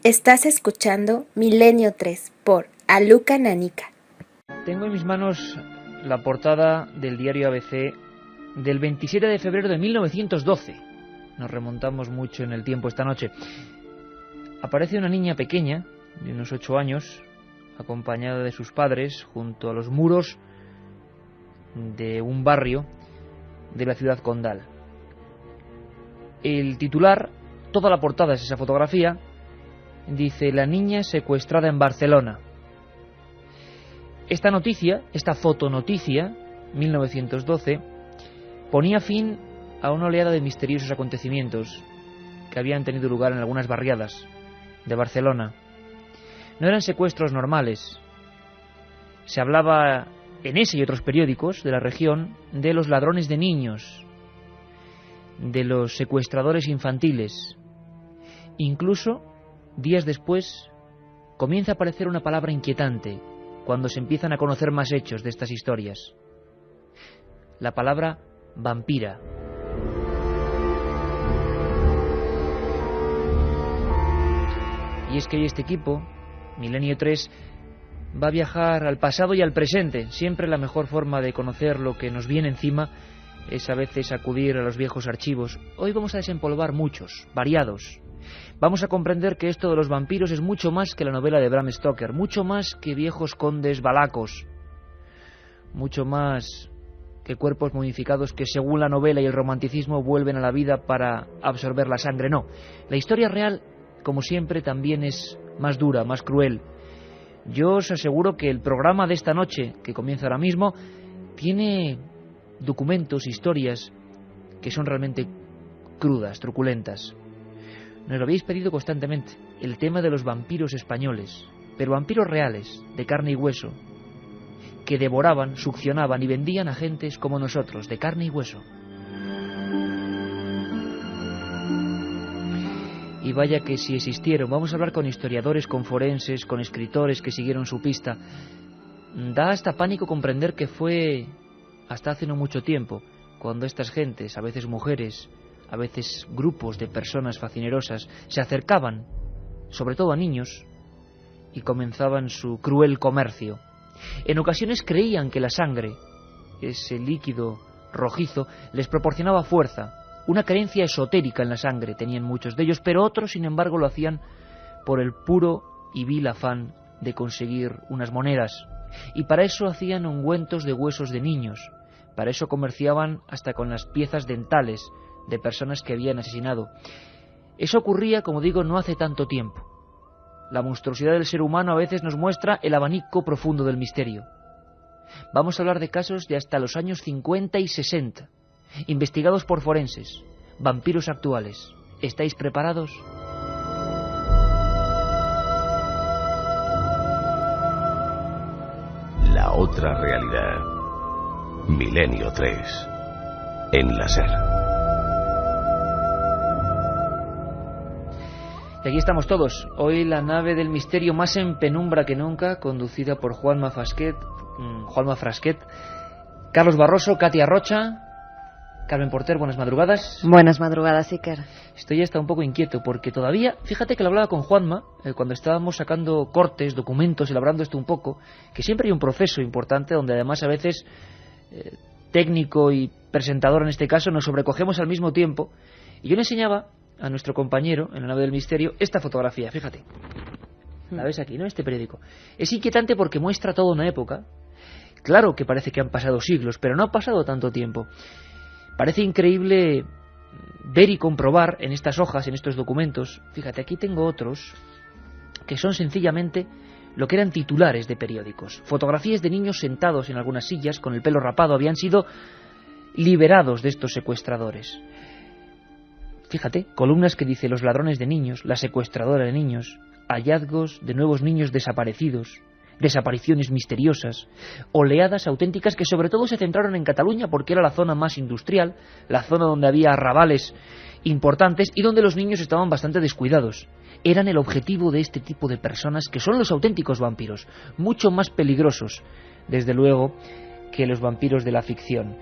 Estás escuchando Milenio 3 por Aluka Nanica. Tengo en mis manos la portada del diario ABC del 27 de febrero de 1912. Nos remontamos mucho en el tiempo esta noche. Aparece una niña pequeña, de unos 8 años, acompañada de sus padres, junto a los muros de un barrio de la ciudad condal. El titular, toda la portada es esa fotografía, dice: la niña secuestrada en Barcelona. Esta noticia, esta fotonoticia, 1912, ponía fin a una oleada de misteriosos acontecimientos que habían tenido lugar en algunas barriadas de Barcelona. No eran secuestros normales. Se hablaba en ese y otros periódicos de la región de los ladrones de niños, de los secuestradores infantiles. Incluso días después comienza a aparecer una palabra inquietante cuando se empiezan a conocer más hechos de estas historias. La palabra vampira. Y es que hoy este equipo, Milenio 3, va a viajar al pasado y al presente. Siempre la mejor forma de conocer lo que nos viene encima es a veces acudir a los viejos archivos. Hoy vamos a desempolvar muchos, variados. Vamos a comprender que esto de los vampiros es mucho más que la novela de Bram Stoker, mucho más que viejos condes valacos, mucho más que cuerpos momificados que según la novela y el romanticismo vuelven a la vida para absorber la sangre. No, la historia real, como siempre, también es más dura, más cruel. Yo os aseguro que el programa de esta noche, que comienza ahora mismo, tiene documentos, historias que son realmente crudas, truculentas. Nos lo habéis pedido constantemente, el tema de los vampiros españoles, pero vampiros reales, de carne y hueso, que devoraban, succionaban y vendían a gentes como nosotros, de carne y hueso. Y vaya que si existieron, vamos a hablar con historiadores, con forenses, con escritores que siguieron su pista. Da hasta pánico comprender que fue hasta hace no mucho tiempo, cuando estas gentes, a veces mujeres, a veces grupos de personas facinerosas, se acercaban, sobre todo a niños, y comenzaban su cruel comercio. En ocasiones creían que la sangre, ese líquido rojizo, les proporcionaba fuerza. Una creencia esotérica en la sangre tenían muchos de ellos, pero otros, sin embargo, lo hacían por el puro y vil afán de conseguir unas monedas. Y para eso hacían ungüentos de huesos de niños. Para eso comerciaban hasta con las piezas dentales de personas que habían asesinado. Eso ocurría, como digo, no hace tanto tiempo. La monstruosidad del ser humano a veces nos muestra el abanico profundo del misterio. Vamos a hablar de casos de hasta los años 50 y 60, investigados por forenses, vampiros actuales. ¿Estáis preparados? La otra realidad. Milenio 3. En la SER. Y aquí estamos todos. Hoy la nave del misterio más en penumbra que nunca, conducida por Juanma Frasquet, Carlos Barroso, Katia Rocha, Carmen Porter. Buenas madrugadas. Buenas madrugadas, Iker. Estoy hasta un poco inquieto porque todavía, fíjate que lo hablaba con Juanma cuando estábamos sacando cortes, documentos, elaborando esto un poco, que siempre hay un proceso importante donde además a veces técnico y presentador en este caso nos sobrecogemos al mismo tiempo. Y yo le enseñaba a nuestro compañero en la nave del misterio esta fotografía, fíjate. La ves aquí, ¿no? Este periódico. Es inquietante porque muestra toda una época. Claro que parece que han pasado siglos, pero no ha pasado tanto tiempo. Parece increíble ver y comprobar en estas hojas, en estos documentos. Fíjate, aquí tengo otros que son sencillamente lo que eran titulares de periódicos. Fotografías de niños sentados en algunas sillas con el pelo rapado. Habían sido liberados de estos secuestradores. Fíjate, columnas que dice: los ladrones de niños, la secuestradora de niños, hallazgos de nuevos niños desaparecidos, desapariciones misteriosas, oleadas auténticas que sobre todo se centraron en Cataluña porque era la zona más industrial, la zona donde había arrabales importantes y donde los niños estaban bastante descuidados. Eran el objetivo de este tipo de personas que son los auténticos vampiros, mucho más peligrosos, desde luego, que los vampiros de la ficción.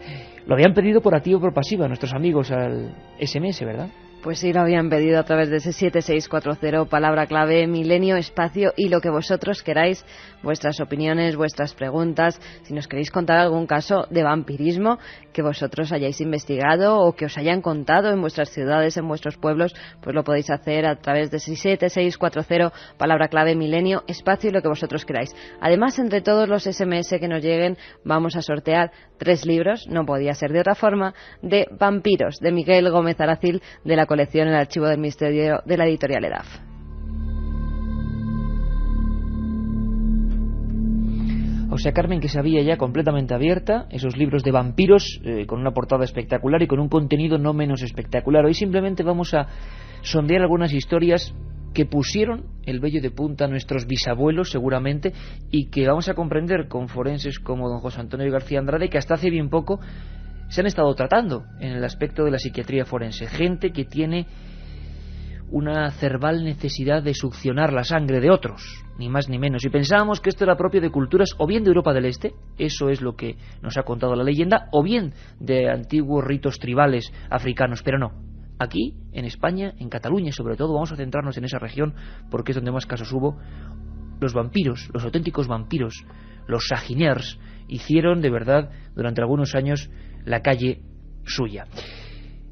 Lo habían pedido por activa o por pasiva nuestros amigos al SMS, ¿verdad? Pues sí, lo habían pedido a través de ese 7640, palabra clave, milenio, espacio y lo que vosotros queráis, vuestras opiniones, vuestras preguntas, si nos queréis contar algún caso de vampirismo que vosotros hayáis investigado o que os hayan contado en vuestras ciudades, en vuestros pueblos, pues lo podéis hacer a través de ese 7640, palabra clave, milenio, espacio y lo que vosotros queráis. Además, entre todos los SMS que nos lleguen, vamos a sortear 3 libros, no podía ser de otra forma, de Vampiros, de Miguel Gómez Aracil, de la colección El Archivo del Misterio de la editorial EDAF. O sea, Carmen, que se había ya completamente abierta esos libros de vampiros con una portada espectacular y con un contenido no menos espectacular. Hoy simplemente vamos a sondear algunas historias que pusieron el vello de punta a nuestros bisabuelos seguramente y que vamos a comprender con forenses como don José Antonio García Andrade, que hasta hace bien poco se han estado tratando en el aspecto de la psiquiatría forense. Gente que tiene una cerval necesidad de succionar la sangre de otros, ni más ni menos. Y pensábamos que esto era propio de culturas o bien de Europa del Este, eso es lo que nos ha contado la leyenda, o bien de antiguos ritos tribales africanos, pero no. Aquí, en España, en Cataluña sobre todo, vamos a centrarnos en esa región porque es donde más casos hubo. Los vampiros, los auténticos vampiros, los saginers, hicieron de verdad durante algunos años la calle suya.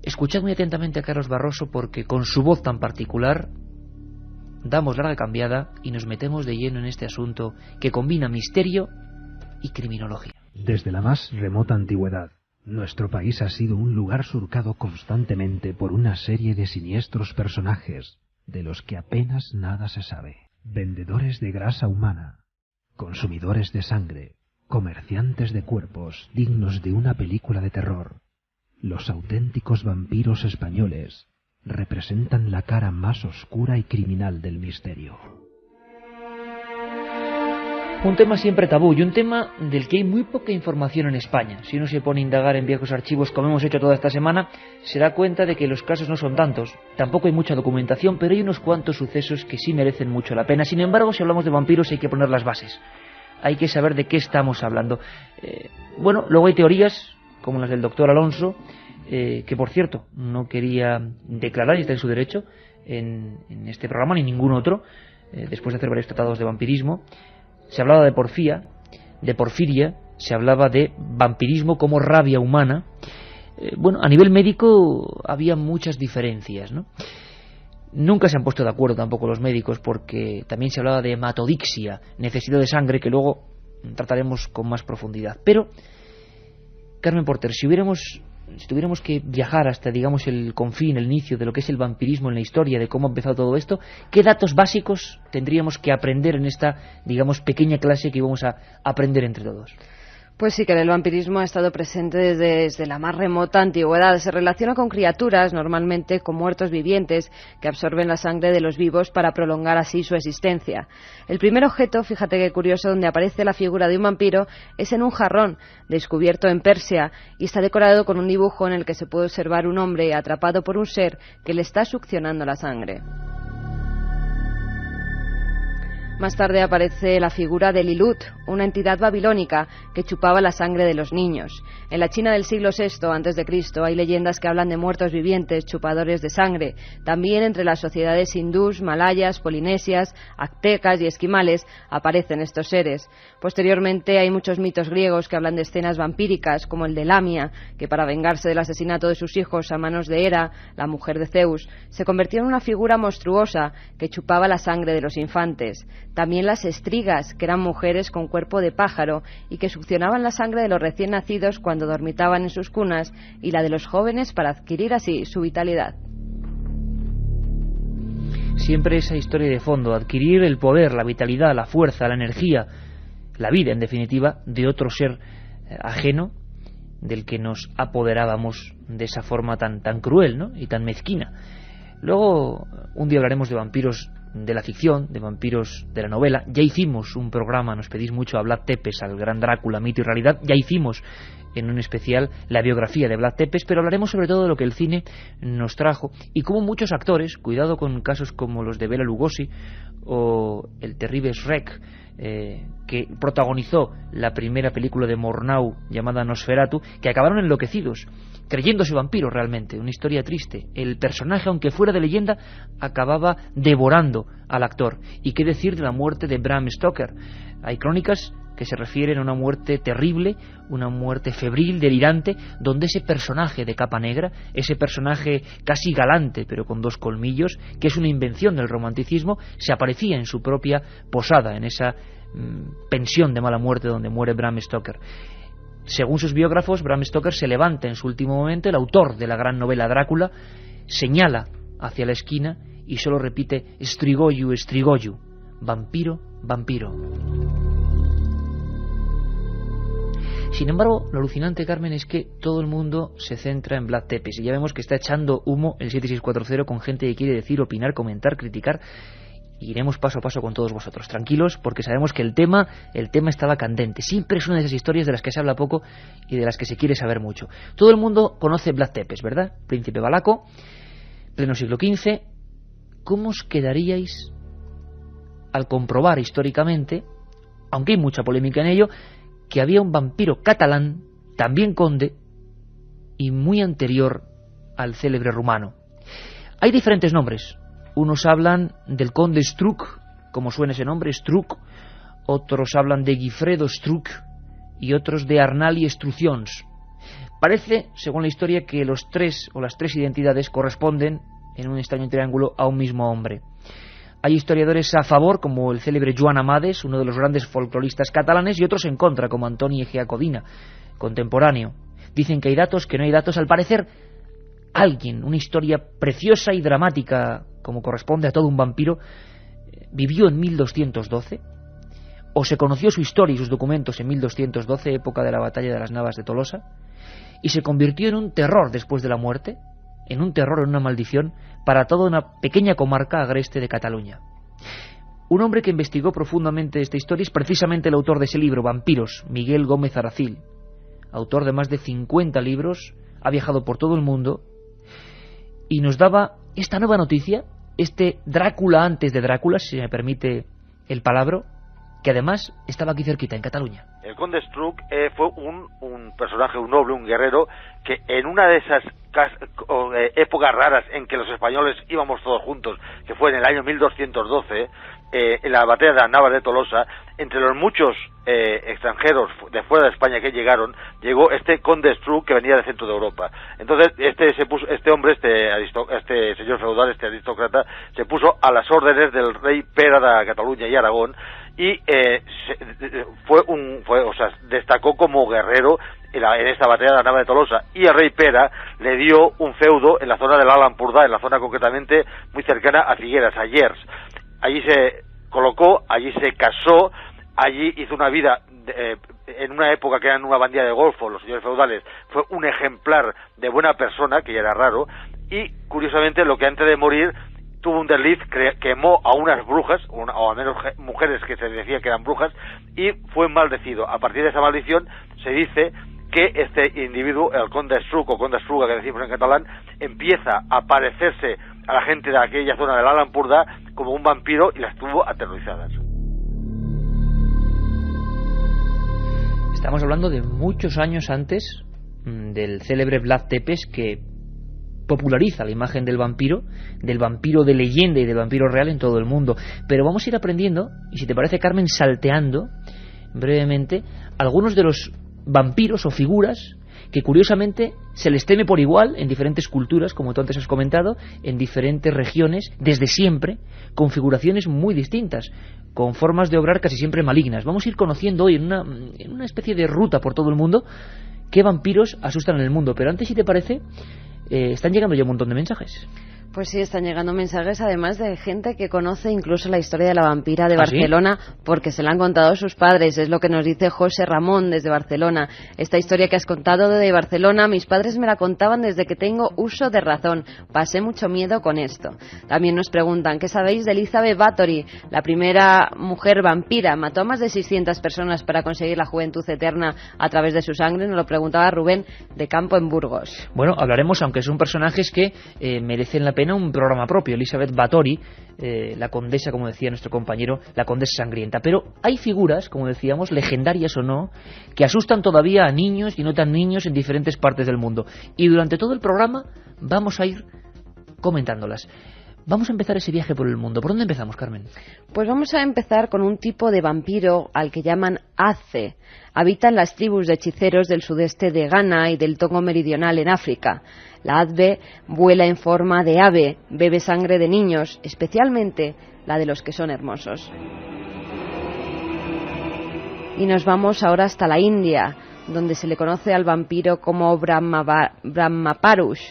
Escuchad muy atentamente a Carlos Barroso porque con su voz tan particular damos larga cambiada y nos metemos de lleno en este asunto que combina misterio y criminología. Desde la más remota antigüedad, nuestro país ha sido un lugar surcado constantemente por una serie de siniestros personajes de los que apenas nada se sabe. Vendedores de grasa humana, consumidores de sangre, comerciantes de cuerpos dignos de una película de terror. Los auténticos vampiros españoles representan la cara más oscura y criminal del misterio. Un tema siempre tabú y un tema del que hay muy poca información en España. Si uno se pone a indagar en viejos archivos, como hemos hecho toda esta semana, se da cuenta de que los casos no son tantos. Tampoco hay mucha documentación, pero hay unos cuantos sucesos que sí merecen mucho la pena. Sin embargo, si hablamos de vampiros hay que poner las bases. Hay que saber de qué estamos hablando. Bueno, luego hay teorías, como las del doctor Alonso, que por cierto no quería declarar, y está en su derecho, en este programa ni ningún otro, después de hacer varios tratados de vampirismo. Se hablaba de porfiria, se hablaba de vampirismo como rabia humana. Bueno, a nivel médico había muchas diferencias, ¿no? Nunca se han puesto de acuerdo tampoco los médicos porque también se hablaba de hematodixia, necesidad de sangre, que luego trataremos con más profundidad. Pero, Carmen Porter, si tuviéramos que viajar hasta, digamos, el confín, el inicio de lo que es el vampirismo en la historia, de cómo ha empezado todo esto, ¿qué datos básicos tendríamos que aprender en esta, digamos, pequeña clase que íbamos a aprender entre todos? Pues sí, que el vampirismo ha estado presente desde la más remota antigüedad. Se relaciona con criaturas, normalmente con muertos vivientes, que absorben la sangre de los vivos para prolongar así su existencia. El primer objeto, fíjate qué curioso, donde aparece la figura de un vampiro, es en un jarrón, descubierto en Persia, y está decorado con un dibujo en el que se puede observar un hombre atrapado por un ser que le está succionando la sangre. Más tarde aparece la figura de Lilut, una entidad babilónica que chupaba la sangre de los niños. En la China del siglo VI a.C. hay leyendas que hablan de muertos vivientes, chupadores de sangre. También entre las sociedades hindús, malayas, polinesias, aztecas y esquimales aparecen estos seres. Posteriormente hay muchos mitos griegos que hablan de escenas vampíricas, como el de Lamia, que para vengarse del asesinato de sus hijos a manos de Hera, la mujer de Zeus, se convirtió en una figura monstruosa que chupaba la sangre de los infantes. También las estrigas, que eran mujeres con cuerpo de pájaro y que succionaban la sangre de los recién nacidos cuando dormitaban en sus cunas y la de los jóvenes para adquirir así su vitalidad. Siempre esa historia de fondo, adquirir el poder, la vitalidad, la fuerza, la energía, la vida en definitiva, de otro ser ajeno del que nos apoderábamos de esa forma tan cruel, ¿no? Y tan mezquina. Luego, un día hablaremos de vampiros de la ficción, de vampiros de la novela. Ya hicimos un programa, nos pedís mucho, a Vlad Tepes, al gran Drácula, mito y realidad. Ya hicimos en un especial la biografía de Vlad Tepes, pero hablaremos sobre todo de lo que el cine nos trajo y cómo muchos actores, cuidado con casos como los de Bela Lugosi o el terrible Shrek, que protagonizó la primera película de Murnau llamada Nosferatu, que acabaron enloquecidos, creyéndose vampiro realmente, una historia triste. El personaje, aunque fuera de leyenda, acababa devorando al actor. ¿Y qué decir de la muerte de Bram Stoker? Hay crónicas que se refieren a una muerte terrible, una muerte febril, delirante, donde ese personaje de capa negra, ese personaje casi galante, pero con 2 colmillos, que es una invención del romanticismo, se aparecía en su propia posada, en esa pensión de mala muerte donde muere Bram Stoker. Según sus biógrafos, Bram Stoker se levanta en su último momento, el autor de la gran novela Drácula, señala hacia la esquina y solo repite Strigoyu, Strigoyu, vampiro, vampiro. Sin embargo, lo alucinante, Carmen, es que todo el mundo se centra en Vlad Tepes y ya vemos que está echando humo el 7640 con gente que quiere decir, opinar, comentar, criticar. Iremos paso a paso con todos vosotros, tranquilos, porque sabemos que el tema estaba candente. Siempre es una de esas historias de las que se habla poco y de las que se quiere saber mucho. Todo el mundo conoce Vlad Tepes, ¿verdad? Príncipe valaco, pleno siglo XV. ¿Cómo os quedaríais al comprobar históricamente, aunque hay mucha polémica en ello, que había un vampiro catalán, también conde, y muy anterior al célebre rumano? Hay diferentes nombres. Unos hablan del conde Struck, como suena ese nombre, Struck. Otros hablan de Gifredo Struck y otros de Arnali Strucions. Parece, según la historia, que las tres identidades corresponden en un extraño triángulo a un mismo hombre. Hay historiadores a favor, como el célebre Joan Amades, uno de los grandes folcloristas catalanes, y otros en contra, como Antoni Egea Codina, contemporáneo. Dicen que hay datos, que no hay datos. Al parecer, alguien, una historia preciosa y dramática, como corresponde a todo un vampiro, vivió en 1212, o se conoció su historia y sus documentos en 1212, época de la batalla de las Navas de Tolosa, y se convirtió en un terror después de la muerte, en un terror, en una maldición, para toda una pequeña comarca agreste de Cataluña. Un hombre que investigó profundamente esta historia es precisamente el autor de ese libro, Vampiros, Miguel Gómez Aracil, autor de más de 50 libros, ha viajado por todo el mundo, y nos daba esta nueva noticia, este Drácula antes de Drácula, si me permite el palabra, que además estaba aquí cerquita, en Cataluña. El conde Struck fue un personaje, un noble, un guerrero, que en una de esas épocas raras en que los españoles íbamos todos juntos, que fue en el año 1212, en la batalla de las Navas de Tolosa, entre los muchos extranjeros de fuera de España que llegaron, llegó este conde Struck que venía del centro de Europa. Entonces este hombre, este señor feudal, este aristócrata, se puso a las órdenes del rey Pera de Cataluña y Aragón, y destacó como guerrero en esta batalla de la Nava de Tolosa, y el rey Pera le dio un feudo en la zona del Alt Empordà, en la zona concretamente muy cercana a Figueras, a Llers. Allí se colocó, allí se casó, allí hizo una vida en una época que eran una bandida de golfo, los señores feudales, fue un ejemplar de buena persona, que ya era raro, y curiosamente lo que antes de morir tuvo un desliz, quemó a unas brujas, o al menos mujeres que se decía que eran brujas, y fue maldecido. A partir de esa maldición se dice que este individuo, el conde Struck o conde Struga que decimos en catalán, empieza a parecerse a la gente de aquella zona del Alt Empordà como un vampiro y las tuvo aterrorizadas. Estamos hablando de muchos años antes del célebre Vlad Tepes, que populariza la imagen del vampiro de leyenda y del vampiro real en todo el mundo. Pero vamos a ir aprendiendo, y si te parece, Carmen, salteando brevemente algunos de los vampiros o figuras que curiosamente se les teme por igual en diferentes culturas, como tú antes has comentado, en diferentes regiones, desde siempre, con figuraciones muy distintas, con formas de obrar casi siempre malignas. Vamos a ir conociendo hoy en una especie de ruta por todo el mundo qué vampiros asustan en el mundo. Pero antes, si te parece, están llegando ya un montón de mensajes. Pues sí, están llegando mensajes, además de gente que conoce incluso la historia de la vampira de Barcelona, ¿sí? Porque se la han contado sus padres. Es lo que nos dice José Ramón desde Barcelona. Esta historia que has contado de Barcelona, mis padres me la contaban desde que tengo uso de razón. Pasé mucho miedo con esto. También nos preguntan, ¿qué sabéis de Elizabeth Bathory, la primera mujer vampira? Mató a más de 600 personas para conseguir la juventud eterna a través de su sangre. Nos lo preguntaba Rubén de Campo en Burgos. Bueno, hablaremos, aunque son personajes que merecen la pena un programa propio. Elizabeth Bathory, la condesa, como decía nuestro compañero, la condesa sangrienta. Pero hay figuras, como decíamos, legendarias o no, que asustan todavía a niños y no tan niños en diferentes partes del mundo. Y durante todo el programa vamos a ir comentándolas. Vamos a empezar ese viaje por el mundo. ¿Por dónde empezamos, Carmen? Pues vamos a empezar con un tipo de vampiro al que llaman Ace. Habitan las tribus de hechiceros del sudeste de Ghana y del Togo meridional en África. La Ace vuela en forma de ave, bebe sangre de niños, especialmente la de los que son hermosos. Y nos vamos ahora hasta la India, donde se le conoce al vampiro como Brahmaparush.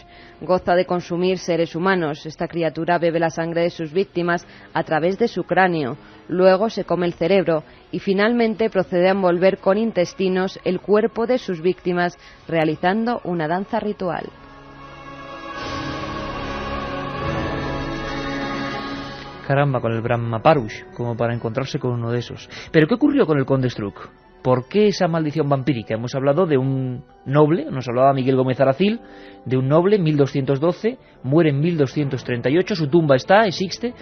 Goza de consumir seres humanos. Esta criatura bebe la sangre de sus víctimas a través de su cráneo, luego se come el cerebro y finalmente procede a envolver con intestinos el cuerpo de sus víctimas, realizando una danza ritual. Caramba, con el Brahmaparush, como para encontrarse con uno de esos. ¿Pero qué ocurrió con el conde Struck? ¿Por qué esa maldición vampírica? Hemos hablado de un noble, nos hablaba Miguel Gómez Aracil, de un noble en 1212, muere en 1238, su tumba existe.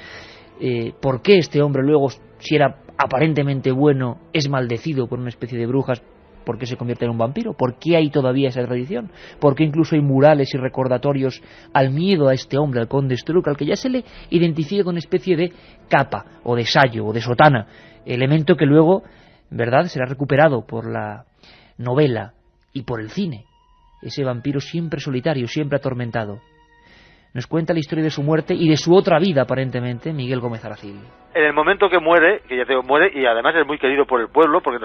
¿Por qué este hombre luego, si era aparentemente bueno, es maldecido por una especie de brujas? ¿Por qué se convierte en un vampiro? ¿Por qué hay todavía esa tradición? ¿Por qué incluso hay murales y recordatorios al miedo a este hombre, al conde Struck, al que ya se le identifica con una especie de capa, o de sayo, o de sotana, elemento que luego, ¿verdad?, será recuperado por la novela y por el cine? Ese vampiro siempre solitario, siempre atormentado. Nos cuenta la historia de su muerte y de su otra vida, aparentemente, Miguel Gómez Aracil. En el momento que muere, que ya te digo, muere, y además es muy querido por el pueblo, porque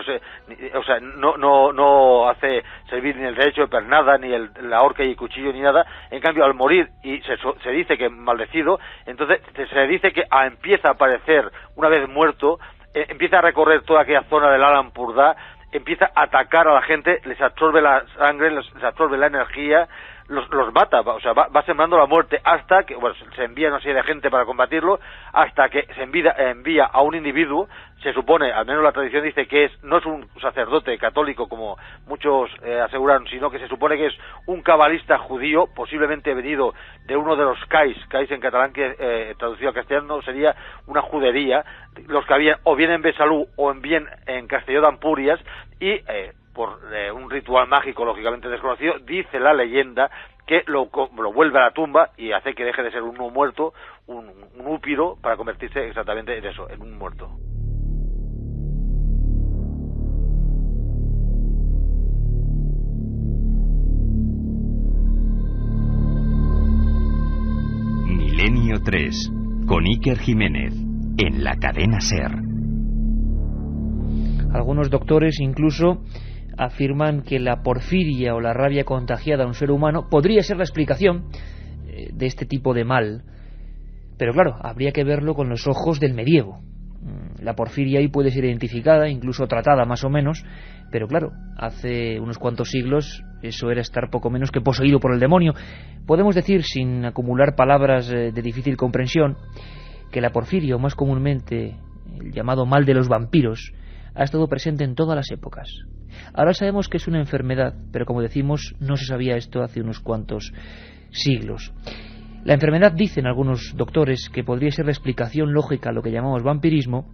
no hace servir ni el derecho de pernada, ni la horca y el cuchillo, ni nada. En cambio, al morir, y se dice que maldecido, entonces se dice que empieza a aparecer, una vez muerto, empieza a recorrer toda aquella zona del Alampurdá, empieza a atacar a la gente, les absorbe la sangre, les absorbe la energía, los mata, o sea, va sembrando la muerte hasta que, bueno, se envía una serie de gente para combatirlo, hasta que se envía a un individuo. Se supone, al menos la tradición dice que no es un sacerdote católico como muchos aseguraron, sino que se supone que es un cabalista judío, posiblemente venido de uno de los Cais en catalán, que traducido al castellano sería una judería, los que habían o bien en Besalú o bien en Castelló de Ampurias, y por un ritual mágico lógicamente desconocido, dice la leyenda que lo vuelve a la tumba y hace que deje de ser un muerto, un úpiro, para convertirse exactamente en eso, en un muerto. Milenio 3, con Iker Jiménez, en la cadena SER. Algunos doctores incluso afirman que la porfiria o la rabia contagiada a un ser humano podría ser la explicación de este tipo de mal. Pero claro, habría que verlo con los ojos del medievo. La porfiria ahí puede ser identificada, incluso tratada más o menos, pero claro, hace unos cuantos siglos eso era estar poco menos que poseído por el demonio. Podemos decir, sin acumular palabras de difícil comprensión, que la porfiria, o más comúnmente el llamado mal de los vampiros, ha estado presente en todas las épocas. Ahora sabemos que es una enfermedad, pero como decimos, no se sabía esto hace unos cuantos siglos. La enfermedad, dicen algunos doctores, que podría ser la explicación lógica a lo que llamamos vampirismo,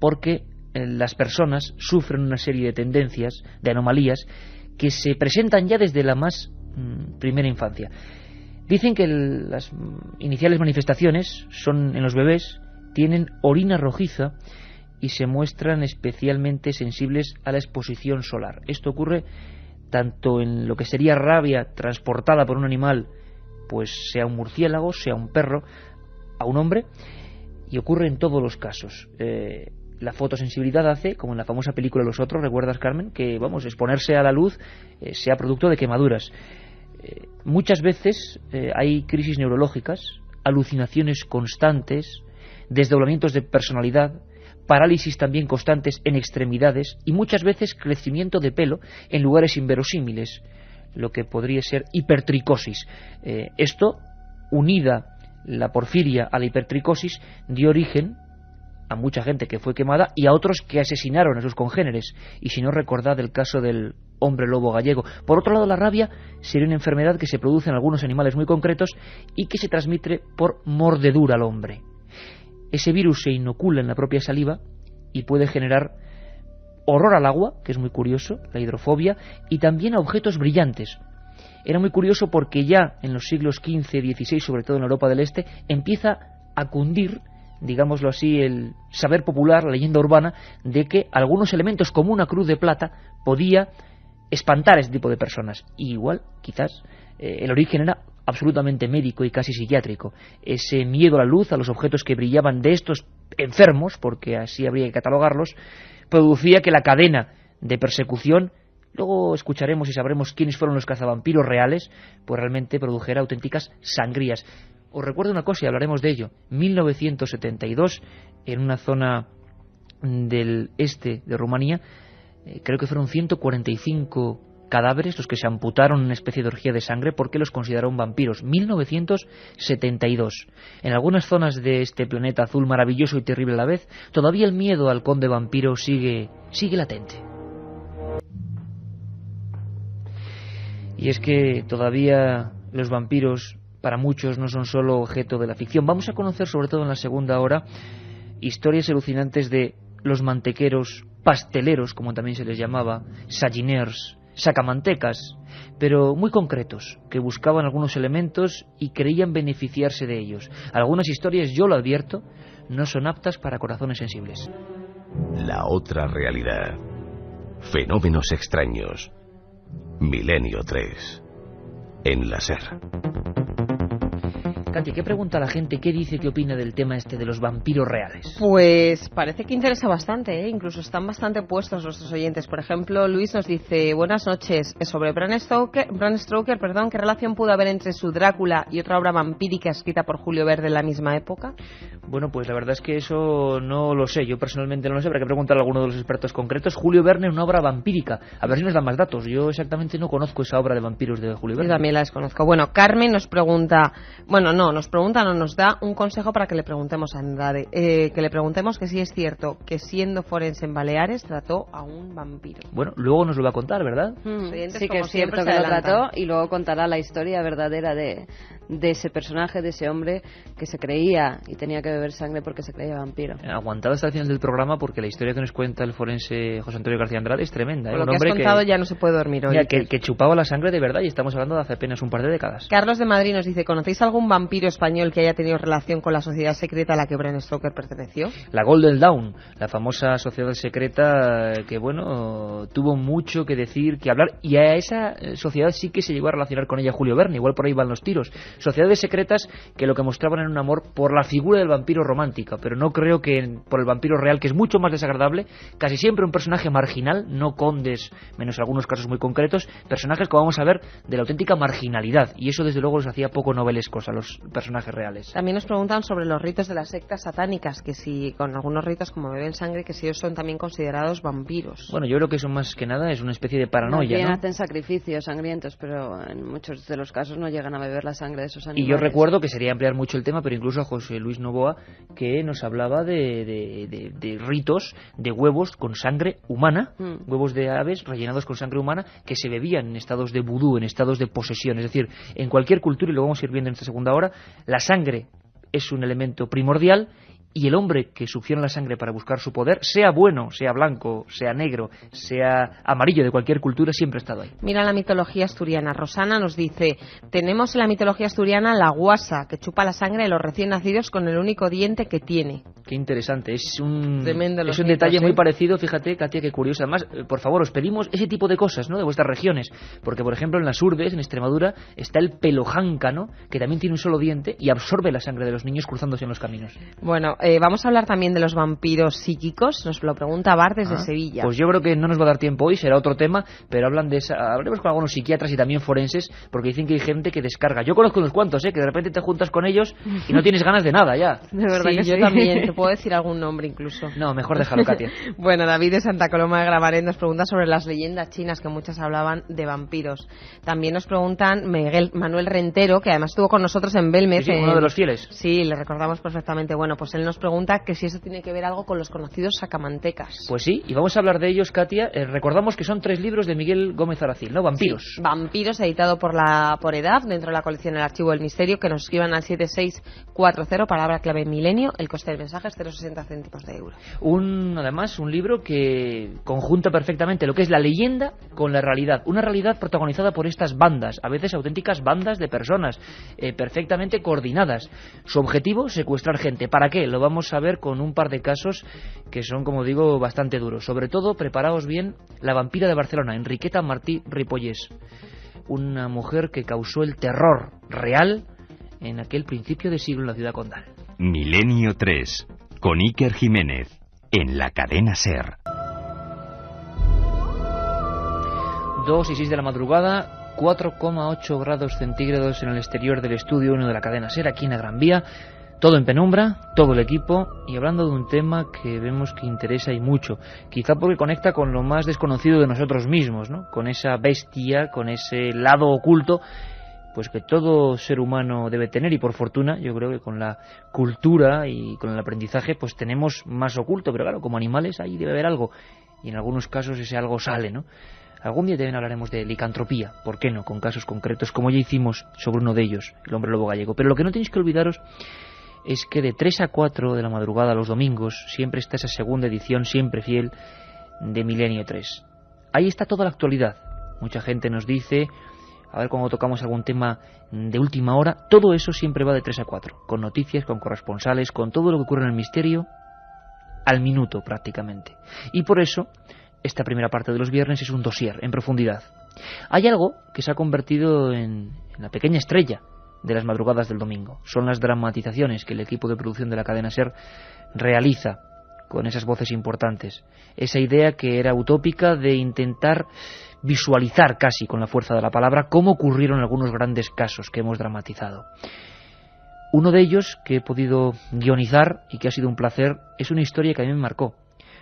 porque las personas sufren una serie de tendencias, de anomalías, que se presentan ya desde la más primera infancia. Dicen que las iniciales manifestaciones son en los bebés, tienen orina rojiza y se muestran especialmente sensibles a la exposición solar. Esto ocurre tanto en lo que sería rabia transportada por un animal, pues sea un murciélago, sea un perro, a un hombre, y ocurre en todos los casos. La fotosensibilidad hace, como en la famosa película Los Otros, ¿recuerdas, Carmen?, que exponerse a la luz sea producto de quemaduras. Muchas veces hay crisis neurológicas, alucinaciones constantes, desdoblamientos de personalidad, parálisis también constantes en extremidades y muchas veces crecimiento de pelo en lugares inverosímiles, lo que podría ser hipertricosis. Esto, unida la porfiria a la hipertricosis, dio origen a mucha gente que fue quemada y a otros que asesinaron a sus congéneres. Y si no, recordad el caso del hombre lobo gallego. Por otro lado, la rabia sería una enfermedad que se produce en algunos animales muy concretos y que se transmite por mordedura al hombre. Ese virus se inocula en la propia saliva y puede generar horror al agua, que es muy curioso, la hidrofobia, y también a objetos brillantes. Era muy curioso porque ya en los siglos XV y XVI, sobre todo en Europa del Este, empieza a cundir, digámoslo así, el saber popular, la leyenda urbana, de que algunos elementos como una cruz de plata podía espantar a ese tipo de personas. Y igual, quizás, el origen era absolutamente médico y casi psiquiátrico. Ese miedo a la luz, a los objetos que brillaban de estos enfermos, porque así habría que catalogarlos, producía que la cadena de persecución, luego escucharemos y sabremos quiénes fueron los cazavampiros reales, pues realmente produjera auténticas sangrías. Os recuerdo una cosa y hablaremos de ello. 1972, en una zona del este de Rumanía, creo que fueron 145 cadáveres los que se amputaron en una especie de orgía de sangre porque los consideraron vampiros. 1972. En algunas zonas de este planeta azul maravilloso y terrible a la vez, todavía el miedo al conde vampiro sigue latente. Y es que todavía los vampiros para muchos no son solo objeto de la ficción. Vamos a conocer, sobre todo en la segunda hora, historias alucinantes de los mantequeros, pasteleros, como también se les llamaba, saginers, sacamantecas, pero muy concretos, que buscaban algunos elementos y creían beneficiarse de ellos. Algunas historias, yo lo advierto, no son aptas para corazones sensibles. La otra realidad. Fenómenos extraños. Milenio 3. En la SER. Katia, ¿qué pregunta a la gente? ¿Qué dice, qué opina del tema este de los vampiros reales? Pues parece que interesa bastante, ¿eh? Incluso están bastante puestos nuestros oyentes. Por ejemplo, Luis nos dice: buenas noches, sobre Bram Stoker, ¿qué relación pudo haber entre su Drácula y otra obra vampírica escrita por Julio Verne en la misma época? Bueno, pues la verdad es que eso no lo sé. Yo personalmente no lo sé, habrá que preguntar a alguno de los expertos concretos. Julio Verne, una obra vampírica. A ver si nos dan más datos. Yo exactamente no conozco esa obra de vampiros de Julio Verne. Yo también la desconozco. Bueno, Carmen nos pregunta, nos da un consejo para que le preguntemos a Andrade, que le preguntemos que si es cierto que siendo forense en Baleares trató a un vampiro. Bueno, luego nos lo va a contar, ¿verdad? Sí, que es cierto que lo trató y luego contará la historia verdadera de ese personaje, de ese hombre que se creía y tenía que beber sangre porque se creía vampiro. Aguantado hasta el final del programa porque la historia que nos cuenta el forense José Antonio García Andrade es tremenda. Por lo que has contado ya no se puede dormir hoy. Mira, que chupaba la sangre de verdad y estamos hablando de hace apenas un par de décadas. Carlos de Madrid nos dice: ¿conocéis algún vampiro español que haya tenido relación con la sociedad secreta a la que Bram Stoker perteneció? La Golden Dawn, la famosa sociedad secreta que, bueno, tuvo mucho que decir, que hablar, y a esa sociedad sí que se llegó a relacionar con ella Julio Verne, igual por ahí van los tiros. Sociedades secretas que lo que mostraban era un amor por la figura del vampiro romántica, pero no creo que por el vampiro real, que es mucho más desagradable, casi siempre un personaje marginal, no condes, menos algunos casos muy concretos, personajes que vamos a ver de la auténtica marginalidad, y eso desde luego los hacía poco novelescos a los personajes reales. También nos preguntan sobre los ritos de las sectas satánicas, que si con algunos ritos como beber sangre, que si ellos son también considerados vampiros. Bueno, yo creo que eso más que nada es una especie de paranoia, También ¿no? hacen sacrificios sangrientos, pero en muchos de los casos no llegan a beber la sangre de esos animales. Y yo recuerdo que sería ampliar mucho el tema, pero incluso a José Luis Novoa, que nos hablaba de ritos de huevos con sangre humana, huevos de aves rellenados con sangre humana, que se bebían en estados de vudú, en estados de posesión. Es decir, en cualquier cultura, y lo vamos a ir viendo en esta segunda hora, la sangre es un elemento primordial, y el hombre que succiona la sangre para buscar su poder, sea bueno, sea blanco, sea negro, sea amarillo, de cualquier cultura, siempre ha estado ahí. Mira la mitología asturiana. Rosana nos dice: tenemos en la mitología asturiana la guasa, que chupa la sangre de los recién nacidos con el único diente que tiene. Qué interesante, es un mitos, detalle muy ¿eh? parecido, fíjate, Katia, qué curioso. Además, por favor, os pedimos ese tipo de cosas, ¿no?, de vuestras regiones, porque por ejemplo en las Urdes, en Extremadura, está el pelojáncano, que también tiene un solo diente y absorbe la sangre de los niños cruzándose en los caminos. Bueno, vamos a hablar también de los vampiros psíquicos, nos lo pregunta Bar desde Sevilla. Pues yo creo que no nos va a dar tiempo hoy, será otro tema, pero hablaremos con algunos psiquiatras y también forenses, porque dicen que hay gente que descarga. Yo conozco unos cuantos, que de repente te juntas con ellos y no tienes ganas de nada ya. De verdad sí, que yo también, te puedo decir algún nombre incluso. No, mejor déjalo, Katia. Bueno, David de Santa Coloma de Gramanet nos pregunta sobre las leyendas chinas, que muchas hablaban de vampiros. También nos preguntan Manuel Rentero, que además estuvo con nosotros en Belmez. Sí, uno de los fieles. Sí, le recordamos perfectamente. Bueno, pues él nos pregunta que si eso tiene que ver algo con los conocidos sacamantecas. Pues sí, y vamos a hablar de ellos, Katia. Recordamos que son 3 libros de Miguel Gómez Aracil, ¿no? Vampiros. Sí, Vampiros, editado por EDAF, dentro de la colección El Archivo del Misterio, que nos escriban al 7640, palabra clave milenio, el coste del mensaje es 0,60 céntimos de euro. Además, un libro que conjunta perfectamente lo que es la leyenda con la realidad. Una realidad protagonizada por estas bandas, a veces auténticas bandas de personas, perfectamente coordinadas. Su objetivo, secuestrar gente. ¿Para qué? Lo vamos a ver con un par de casos que son, como digo, bastante duros. Sobre todo, preparaos bien, la vampira de Barcelona, Enriqueta Martí Ripollés. Una mujer que causó el terror real en aquel principio de siglo en la ciudad condal. Milenio 3, con Iker Jiménez, en la cadena SER. 2 y 6 de la madrugada, 4,8 grados centígrados en el exterior del estudio 1 de la cadena SER, aquí en la Gran Vía. Todo en penumbra, todo el equipo, y hablando de un tema que vemos que interesa y mucho, quizá porque conecta con lo más desconocido de nosotros mismos, ¿no? Con esa bestia, con ese lado oculto, pues que todo ser humano debe tener, y por fortuna, yo creo que con la cultura y con el aprendizaje, pues tenemos más oculto, pero claro, como animales ahí debe haber algo, y en algunos casos ese algo sale, ¿no? Algún día también hablaremos de licantropía, ¿por qué no? Con casos concretos, como ya hicimos sobre uno de ellos, el hombre lobo gallego. Pero lo que no tenéis que olvidaros es que de 3 a 4 de la madrugada los domingos siempre está esa segunda edición, siempre fiel, de Milenio 3. Ahí está toda la actualidad. Mucha gente nos dice, a ver cuando tocamos algún tema de última hora, todo eso siempre va de 3 a 4, con noticias, con corresponsales, con todo lo que ocurre en el misterio, al minuto prácticamente. Y por eso, esta primera parte de los viernes es un dossier en profundidad. Hay algo que se ha convertido en la pequeña estrella de las madrugadas del domingo. Son las dramatizaciones que el equipo de producción de la cadena SER realiza con esas voces importantes. Esa idea que era utópica de intentar visualizar casi con la fuerza de la palabra cómo ocurrieron algunos grandes casos que hemos dramatizado. Uno de ellos que he podido guionizar y que ha sido un placer es una historia que a mí me marcó.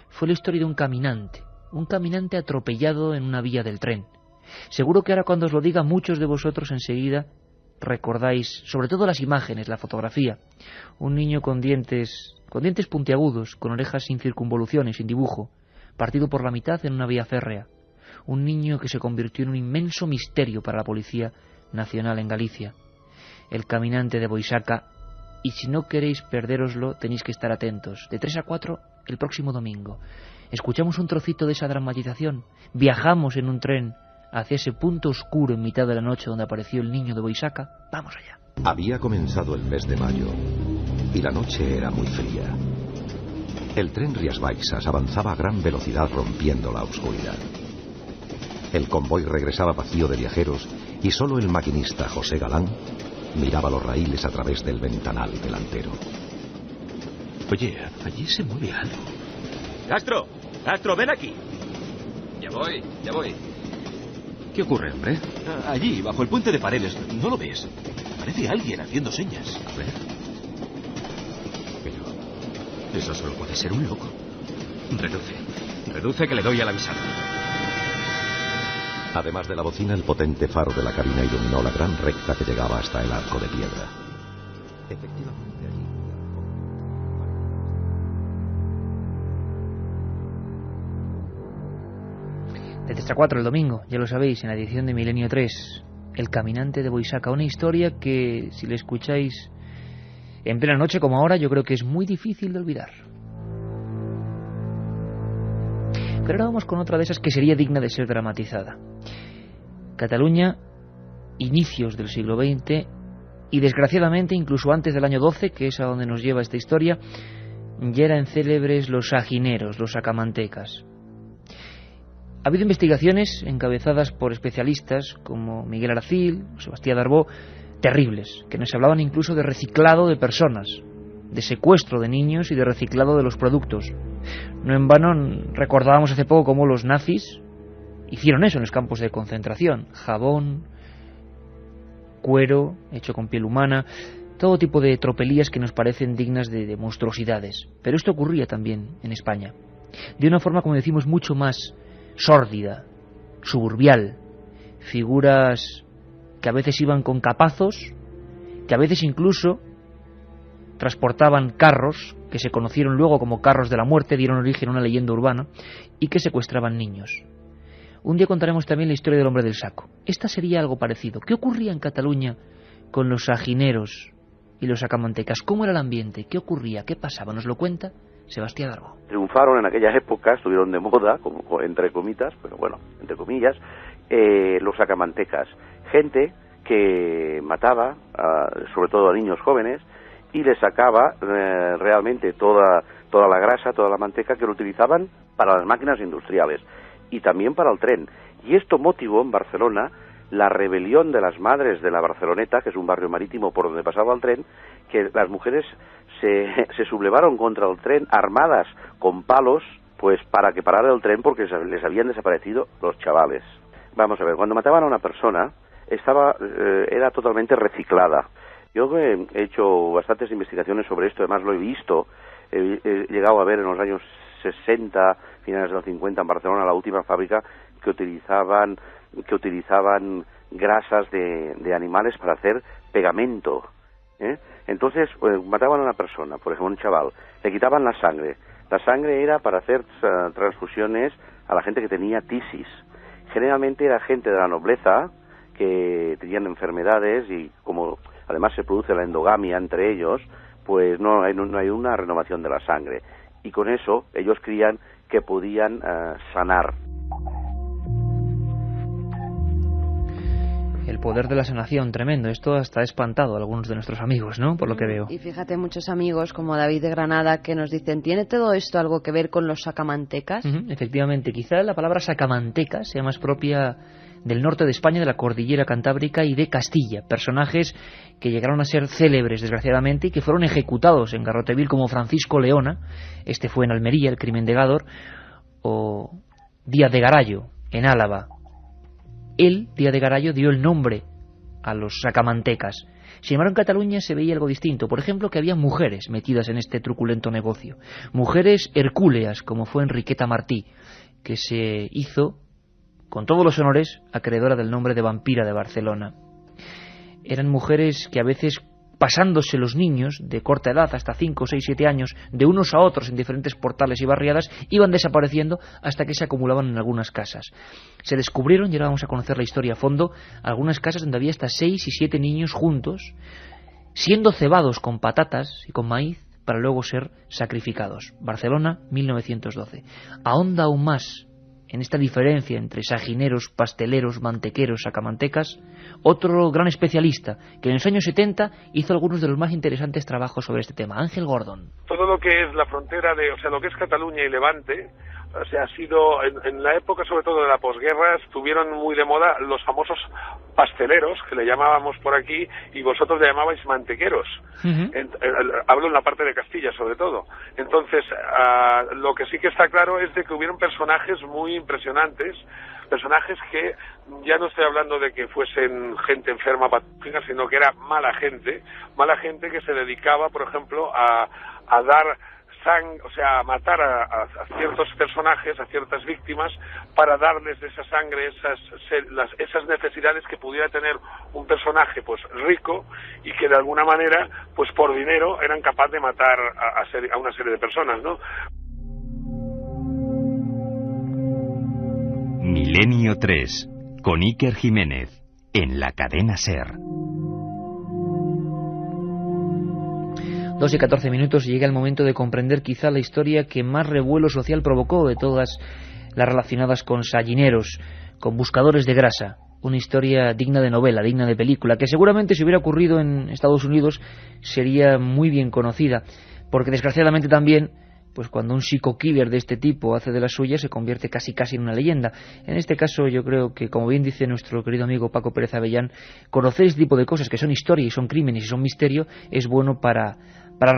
Fue la historia de un caminante atropellado en una vía del tren. Seguro que ahora cuando os lo diga muchos de vosotros enseguida recordáis, sobre todo las imágenes, la fotografía. Un niño con dientes puntiagudos, con orejas sin circunvoluciones, sin dibujo, partido por la mitad en una vía férrea. Un niño que se convirtió en un inmenso misterio para la Policía Nacional en Galicia. El caminante de Boisaca, y si no queréis perdéroslo, tenéis que estar atentos. De 3 a 4, el próximo domingo. Escuchamos un trocito de esa dramatización, viajamos en un tren hacia ese punto oscuro en mitad de la noche donde apareció el niño de Boisaca. Vamos allá. Había comenzado el mes de mayo y la noche era muy fría. El tren Rías Baixas avanzaba a gran velocidad rompiendo la oscuridad. El convoy regresaba vacío de viajeros y solo el maquinista José Galán miraba los raíles a través del ventanal delantero. Oye, allí se mueve algo. Castro, ven aquí. Ya voy. ¿Qué ocurre, hombre? Allí, bajo el puente de Paredes. ¿No lo ves? Parece alguien haciendo señas. A ver. Pero eso solo puede ser un loco. Reduce que le doy al avisar. Además de la bocina, el potente faro de la cabina iluminó la gran recta que llegaba hasta el arco de piedra. Efectivamente, allí. De 3 a 4 el domingo, ya lo sabéis, en la edición de Milenio 3, El caminante de Boisaca, una historia que, si la escucháis en plena noche como ahora, yo creo que es muy difícil de olvidar. Pero ahora vamos con otra de esas que sería digna de ser dramatizada. Cataluña, inicios del siglo XX, y desgraciadamente incluso antes del año 12, que es a donde nos lleva esta historia, ya eran célebres los sagineros, los sacamantecas. Ha habido investigaciones encabezadas por especialistas como Miguel Aracil, Sebastián Darbó, terribles, que nos hablaban incluso de reciclado de personas, de secuestro de niños y de reciclado de los productos. No en vano recordábamos hace poco cómo los nazis hicieron eso en los campos de concentración: jabón, cuero hecho con piel humana, todo tipo de tropelías que nos parecen dignas de monstruosidades. Pero esto ocurría también en España, de una forma, como decimos, mucho más sórdida, suburbial. Figuras que a veces iban con capazos, que a veces incluso transportaban carros que se conocieron luego como carros de la muerte, dieron origen a una leyenda urbana y que secuestraban niños. Un día contaremos también la historia del hombre del saco. Esta sería algo parecido. ¿Qué ocurría en Cataluña con los sagineros y los sacamantecas? ¿Cómo era el ambiente? ¿Qué ocurría? ¿Qué pasaba? Nos lo cuenta Sebastián Darbo. Triunfaron en aquellas épocas, estuvieron de moda, como, entre comitas, pero bueno, entre comillas, los sacamantecas. Gente que mataba, sobre todo a niños jóvenes, y les sacaba realmente toda la grasa, toda la manteca que lo utilizaban para las máquinas industriales y también para el tren. Y esto motivó en Barcelona la rebelión de las madres de la Barceloneta, que es un barrio marítimo por donde pasaba el tren, que las mujeres se sublevaron contra el tren armadas con palos, pues para que parara el tren porque les habían desaparecido los chavales. Vamos a ver, cuando mataban a una persona, era totalmente reciclada. Yo he hecho bastantes investigaciones sobre esto, además lo he visto, he llegado a ver en los años 60, finales de los 50 en Barcelona, la última fábrica que utilizaban grasas de animales para hacer pegamento, ¿eh? Entonces mataban a una persona, por ejemplo un chaval, le quitaban la sangre. La sangre era para hacer transfusiones a la gente que tenía tisis. Generalmente era gente de la nobleza que tenían enfermedades y como además se produce la endogamia entre ellos, pues no hay una renovación de la sangre. Y con eso ellos creían que podían sanar. El poder de la sanación, tremendo. Esto hasta ha espantado a algunos de nuestros amigos, ¿no? Por lo que veo. Y fíjate, muchos amigos como David de Granada que nos dicen, ¿tiene todo esto algo que ver con los sacamantecas? Efectivamente, quizá la palabra sacamanteca sea más propia del norte de España, de la cordillera cantábrica y de Castilla. Personajes que llegaron a ser célebres, desgraciadamente, y que fueron ejecutados en Garroteville, como Francisco Leona, este fue en Almería, el crimen de Gádor, o Díaz de Garallo, en Álava. Él, Díaz de Garallo, dio el nombre a los sacamantecas. Sin embargo, en Cataluña se veía algo distinto. Por ejemplo, que había mujeres metidas en este truculento negocio. Mujeres hercúleas, como fue Enriqueta Martí, que se hizo, con todos los honores, acreedora del nombre de vampira de Barcelona. Eran mujeres que a veces, pasándose los niños de corta edad, hasta 5, 6, 7 años, de unos a otros en diferentes portales y barriadas, iban desapareciendo hasta que se acumulaban en algunas casas. Se descubrieron, y ahora vamos a conocer la historia a fondo, algunas casas donde había hasta 6 y 7 niños juntos, siendo cebados con patatas y con maíz para luego ser sacrificados. Barcelona, 1912. Ahonda aún más en esta diferencia entre sagineros, pasteleros, mantequeros, sacamantecas, otro gran especialista que en los años 70 hizo algunos de los más interesantes trabajos sobre este tema, Ángel Gordon. Todo lo que es la frontera lo que es Cataluña y Levante, ha sido, en la época sobre todo de la posguerra, estuvieron muy de moda los famosos pasteleros, que le llamábamos por aquí, y vosotros le llamabais mantequeros. Hablo en la parte de Castilla, sobre todo. Entonces, lo que sí que está claro es de que hubieron personajes muy impresionantes, personajes que ya no estoy hablando de que fuesen gente enferma, patológica, sino que era mala gente que se dedicaba, por ejemplo, a dar a matar a ciertos personajes, a ciertas víctimas, para darles de esa sangre esas necesidades que pudiera tener un personaje pues rico y que de alguna manera pues por dinero eran capaces de matar a una serie de personas, ¿no? Milenio 3, con Iker Jiménez, en la cadena SER. 2 y 14 minutos y llega el momento de comprender quizá la historia que más revuelo social provocó de todas las relacionadas con sagineros, con buscadores de grasa. Una historia digna de novela, digna de película, que seguramente si hubiera ocurrido en Estados Unidos sería muy bien conocida, porque desgraciadamente también, pues cuando un psico-killer de este tipo hace de la suya, se convierte casi en una leyenda. En este caso yo creo que, como bien dice nuestro querido amigo Paco Pérez Avellán, conocer este tipo de cosas que son historia y son crímenes y son misterio es bueno para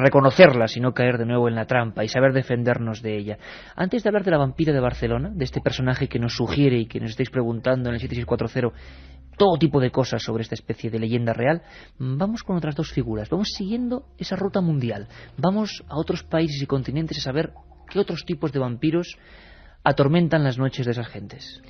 reconocerlas y no caer de nuevo en la trampa y saber defendernos de ella. Antes de hablar de la vampira de Barcelona, de este personaje que nos sugiere y que nos estáis preguntando en el 7640 todo tipo de cosas sobre esta especie de leyenda real, vamos con otras dos figuras, vamos siguiendo esa ruta mundial, vamos a otros países y continentes a saber qué otros tipos de vampiros atormentan las noches de esas gentes.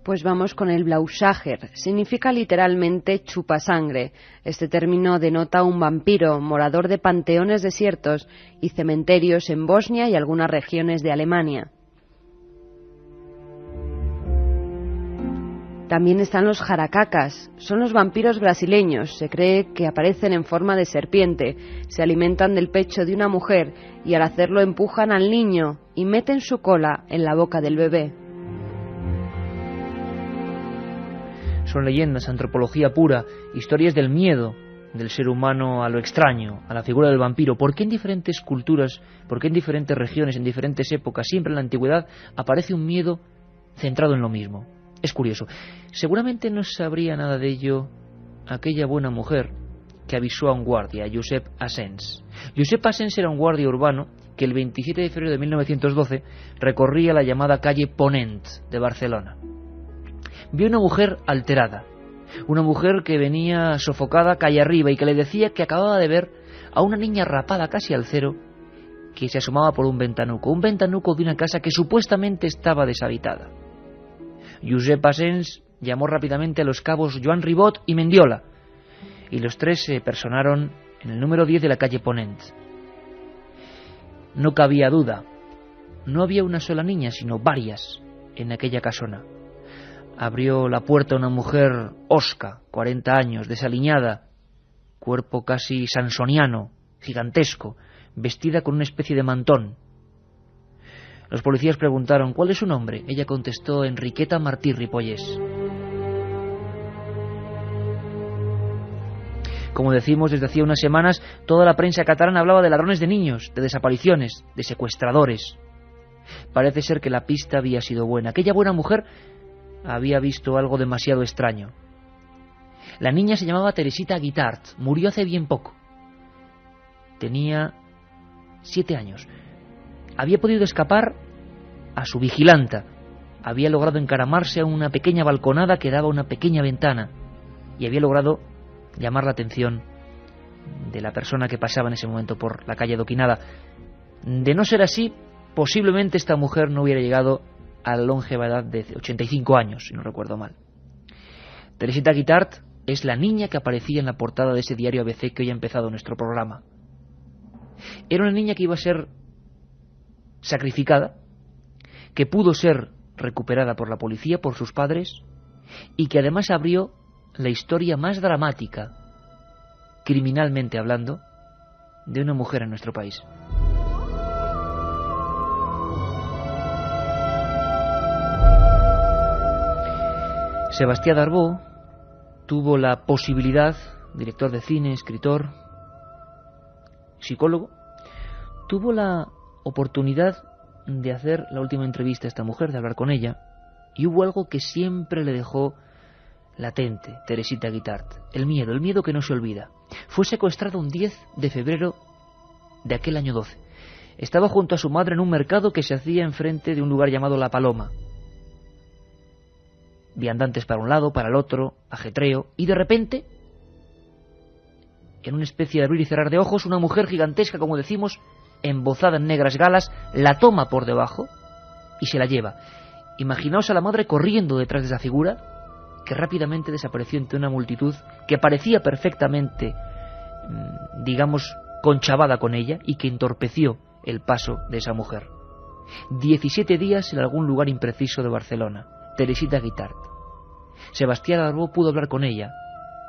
Pues vamos con el Blausager. Significa literalmente chupasangre. Este término denota un vampiro, morador de panteones desiertos y cementerios en Bosnia y algunas regiones de Alemania. También están los jaracacas. Son los vampiros brasileños. Se cree que aparecen en forma de serpiente. Se alimentan del pecho de una mujer y al hacerlo empujan al niño y meten su cola en la boca del bebé. Son leyendas, antropología pura, historias del miedo del ser humano a lo extraño, a la figura del vampiro. ¿Por qué en diferentes culturas, por qué en diferentes regiones, en diferentes épocas, siempre en la antigüedad aparece un miedo centrado en lo mismo? Es curioso. Seguramente no sabría nada de ello aquella buena mujer que avisó a un guardia, a Josep Asens. Josep Asens era un guardia urbano que el 27 de febrero de 1912 recorría la llamada calle Ponent de Barcelona. Vio una mujer alterada, una mujer que venía sofocada calle arriba y que le decía que acababa de ver a una niña rapada casi al cero que se asomaba por un ventanuco de una casa que supuestamente estaba deshabitada. Josep Asens llamó rápidamente a los cabos Joan Ribot y Mendiola, y los tres se personaron en el número 10 de la calle Ponent. No cabía duda, no había una sola niña, sino varias en aquella casona. Abrió la puerta una mujer hosca, 40 años, desaliñada, cuerpo casi sansoniano, gigantesco, vestida con una especie de mantón. Los policías preguntaron ¿cuál es su nombre? Ella contestó Enriqueta Martí Ripollés. Como decimos, desde hacía unas semanas toda la prensa catalana hablaba de ladrones de niños, de desapariciones, de secuestradores. Parece ser que la pista había sido buena. Aquella buena mujer había visto algo demasiado extraño. La niña se llamaba Teresita Guitart, murió hace bien poco. Tenía 7 años. Había podido escapar a su vigilanta. Había logrado encaramarse a una pequeña balconada que daba a una pequeña ventana. Y había logrado llamar la atención de la persona que pasaba en ese momento por la calle adoquinada. De no ser así, posiblemente esta mujer no hubiera llegado a la longeva edad de 85 años, si no recuerdo mal. Teresita Guitart es la niña que aparecía en la portada de ese diario ABC que hoy ha empezado nuestro programa. Era una niña que iba a ser sacrificada, que pudo ser recuperada por la policía, por sus padres, y que además abrió la historia más dramática, criminalmente hablando, de una mujer en nuestro país. Sebastián Darbó tuvo la posibilidad, director de cine, escritor, psicólogo, tuvo la oportunidad de hacer la última entrevista a esta mujer, de hablar con ella, y hubo algo que siempre le dejó latente, Teresita Guitart, el miedo que no se olvida. Fue secuestrada un 10 de febrero de aquel año 12. Estaba junto a su madre en un mercado que se hacía enfrente de un lugar llamado La Paloma. Viandantes para un lado, para el otro, ajetreo, y de repente, en una especie de abrir y cerrar de ojos, una mujer gigantesca, como decimos, embozada en negras galas, la toma por debajo y se la lleva. Imaginaos a la madre corriendo detrás de esa figura, que rápidamente desapareció entre una multitud que parecía perfectamente, digamos, conchavada con ella y que entorpeció el paso de esa mujer. 17 días en algún lugar impreciso de Barcelona. Teresita Guitart. Sebastián Darbó pudo hablar con ella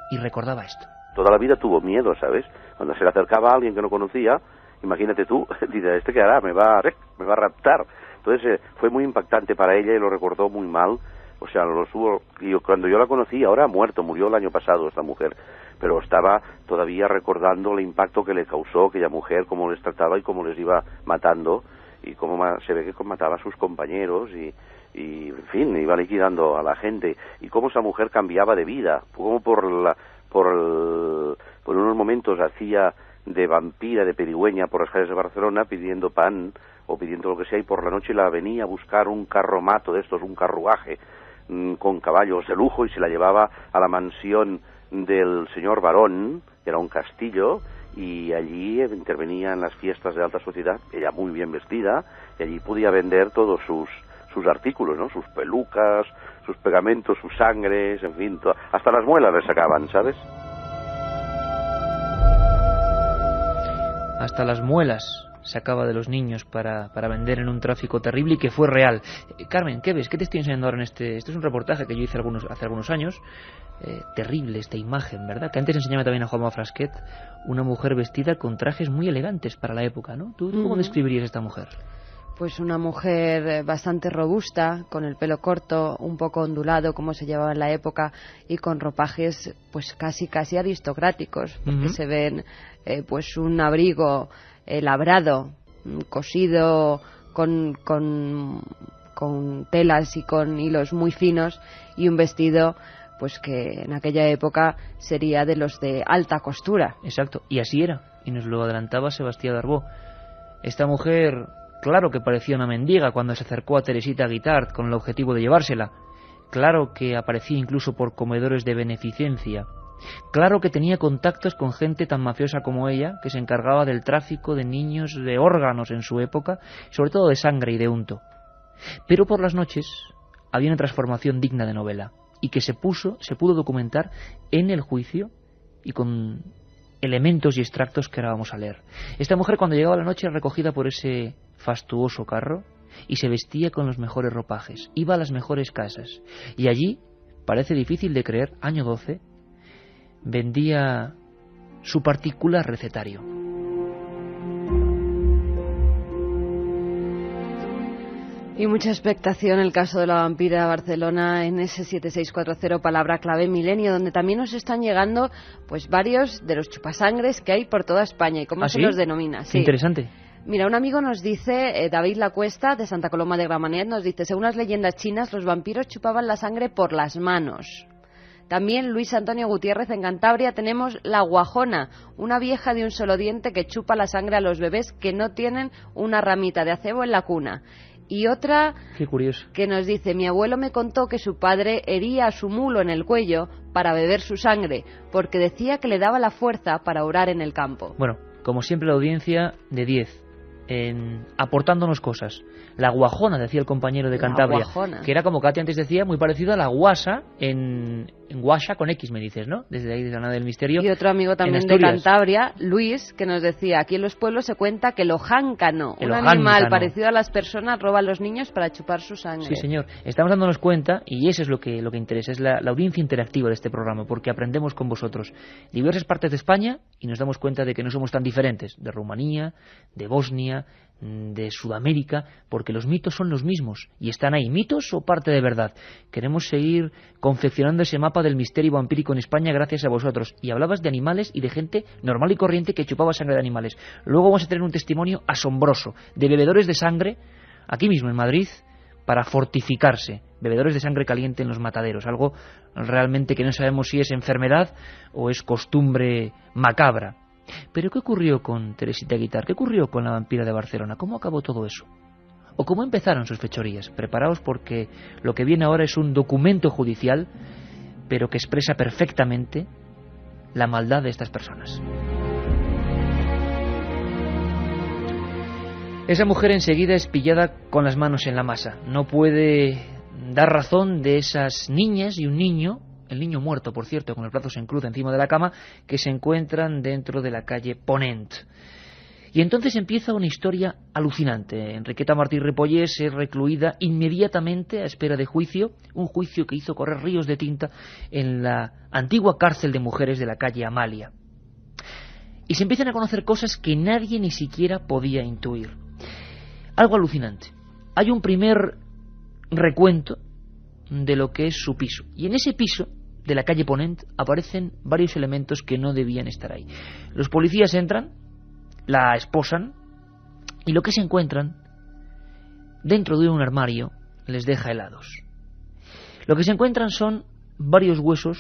y recordaba esto. Toda la vida tuvo miedo, ¿sabes? Cuando se le acercaba a alguien que no conocía, imagínate tú, dice, ¿este qué hará? Me va a raptar. Entonces fue muy impactante para ella y lo recordó muy mal. O sea, cuando yo la conocí, ahora ha muerto, murió el año pasado esta mujer, pero estaba todavía recordando el impacto que le causó aquella mujer, cómo les trataba y cómo les iba matando, y cómo se ve que mataba a sus compañeros y en fin, iba liquidando a la gente, y cómo esa mujer cambiaba de vida, cómo por unos momentos hacía de vampira, de pedigüeña por las calles de Barcelona pidiendo pan o pidiendo lo que sea, y por la noche la venía a buscar un carromato de estos, un carruaje con caballos de lujo, y se la llevaba a la mansión del señor Barón, que era un castillo, y allí intervenía en las fiestas de alta sociedad, ella muy bien vestida, y allí podía vender todos sus sus artículos, ¿no? Sus pelucas, sus pegamentos, sus sangres, en fin, hasta las muelas le sacaban, ¿sabes? Hasta las muelas sacaba de los niños para vender en un tráfico terrible y que fue real. Carmen, ¿qué ves? ¿Qué te estoy enseñando ahora en este? Este es un reportaje que yo hice hace algunos años. Terrible esta imagen, ¿verdad? Que antes enseñaba también a Juanma Frasquet, una mujer vestida con trajes muy elegantes para la época, ¿no? ¿Tú cómo describirías esta mujer? Pues una mujer bastante robusta, con el pelo corto, un poco ondulado, como se llevaba en la época, y con ropajes pues casi aristocráticos, porque se ven pues un abrigo labrado, cosido con telas y con hilos muy finos, y un vestido pues que en aquella época sería de los de alta costura. Exacto, y así era, y nos lo adelantaba Sebastián Darboux. Esta mujer, claro que parecía una mendiga cuando se acercó a Teresita Guitart con el objetivo de llevársela. Claro que aparecía incluso por comedores de beneficencia. Claro que tenía contactos con gente tan mafiosa como ella, que se encargaba del tráfico de niños, de órganos en su época, sobre todo de sangre y de unto. Pero por las noches había una transformación digna de novela, y que se pudo documentar en el juicio y con elementos y extractos que ahora vamos a leer. Esta mujer, cuando llegaba la noche, era recogida por ese fastuoso carro y se vestía con los mejores ropajes, iba a las mejores casas, y allí, parece difícil de creer, año 12, vendía su particular recetario. Y mucha expectación el caso de la vampira de Barcelona en ese 7640, palabra clave milenio, donde también nos están llegando pues varios de los chupasangres que hay por toda España. ¿Y cómo se los denomina? Sí. Interesante. Mira, un amigo nos dice, David Lacuesta, de Santa Coloma de Gramenet, nos dice, según las leyendas chinas, los vampiros chupaban la sangre por las manos. También Luis Antonio Gutiérrez, en Cantabria, tenemos la guajona, una vieja de un solo diente que chupa la sangre a los bebés que no tienen una ramita de acebo en la cuna. Y otra, qué curioso, que nos dice, mi abuelo me contó que su padre hería a su mulo en el cuello para beber su sangre, porque decía que le daba la fuerza para orar en el campo. Bueno, como siempre la audiencia de 10, aportándonos cosas. La guajona, decía el compañero de Cantabria, que era, como Katy antes decía, muy parecido a la guasa, en guasa con X, me dices, ¿no? Desde ahí, desde la nada del misterio. Y otro amigo también de Cantabria, Luis, que nos decía, aquí en los pueblos se cuenta que el ojáncano, un animal parecido a las personas, roba a los niños para chupar su sangre. Sí, señor. Estamos dándonos cuenta, y eso es lo que interesa, es la audiencia interactiva de este programa, porque aprendemos con vosotros diversas partes de España y nos damos cuenta de que no somos tan diferentes, de Rumanía, de Bosnia, de Sudamérica, porque los mitos son los mismos y están ahí, mitos o parte de verdad. Queremos seguir confeccionando ese mapa del misterio vampírico en España gracias a vosotros. Y hablabas de animales y de gente normal y corriente que chupaba sangre de animales. Luego vamos a tener un testimonio asombroso de bebedores de sangre aquí mismo en Madrid para fortificarse, bebedores de sangre caliente en los mataderos, algo realmente que no sabemos si es enfermedad o es costumbre macabra. Pero ¿qué ocurrió con Teresita Guitart? ¿Qué ocurrió con la vampira de Barcelona? ¿Cómo acabó todo eso? ¿O cómo empezaron sus fechorías? Preparaos, porque lo que viene ahora es un documento judicial, pero que expresa perfectamente la maldad de estas personas. Esa mujer enseguida es pillada con las manos en la masa. No puede dar razón de esas niñas y un niño, el niño muerto, por cierto, con los brazos en cruz encima de la cama, que se encuentran dentro de la calle Ponent. Y entonces empieza una historia alucinante. Enriqueta Martí Repollés es recluida inmediatamente a espera de juicio, un juicio que hizo correr ríos de tinta en la antigua cárcel de mujeres de la calle Amalia. Y se empiezan a conocer cosas que nadie ni siquiera podía intuir. Algo alucinante. Hay un primer recuento de lo que es su piso. Y en ese piso de la calle Ponent aparecen varios elementos que no debían estar ahí. Los policías entran, la esposan, y lo que se encuentran dentro de un armario les deja helados. Lo que se encuentran son varios huesos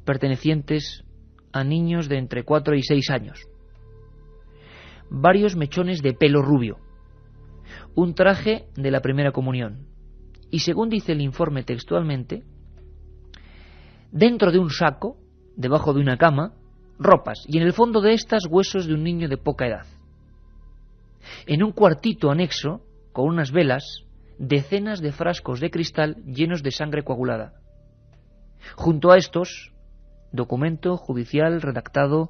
pertenecientes a niños de entre 4 y 6 años, varios mechones de pelo rubio, un traje de la primera comunión, y según dice el informe textualmente, dentro de un saco, debajo de una cama, ropas, y en el fondo de estas huesos de un niño de poca edad. En un cuartito anexo, con unas velas, decenas de frascos de cristal llenos de sangre coagulada. Junto a estos, documento judicial redactado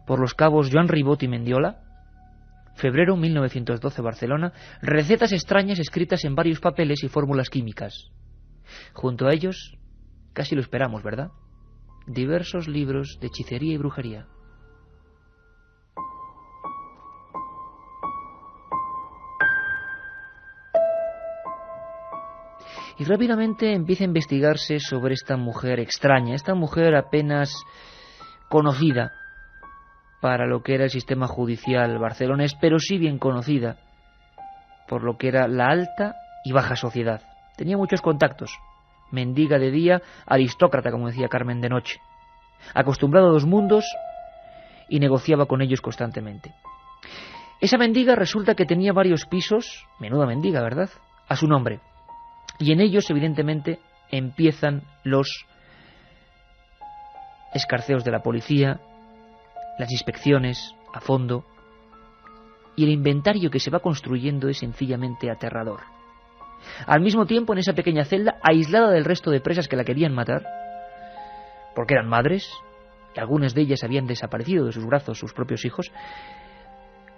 por los cabos Joan Ribot y Mendiola, febrero 1912, Barcelona, recetas extrañas escritas en varios papeles y fórmulas químicas. Junto a ellos, casi lo esperamos, ¿verdad?, diversos libros de hechicería y brujería. Y rápidamente empieza a investigarse sobre esta mujer extraña, esta mujer apenas conocida para lo que era el sistema judicial barcelonés, pero sí bien conocida por lo que era la alta y baja sociedad. Tenía muchos contactos, mendiga de día, aristócrata, como decía Carmen, de noche, acostumbrado a dos mundos y negociaba con ellos constantemente. Esa mendiga resulta que tenía varios pisos, menuda mendiga, ¿verdad?, a su nombre. Y en ellos, evidentemente, empiezan los escarceos de la policía, las inspecciones a fondo, y el inventario que se va construyendo es sencillamente aterrador. Al mismo tiempo, en esa pequeña celda, aislada del resto de presas que la querían matar, porque eran madres, y algunas de ellas habían desaparecido de sus brazos sus propios hijos,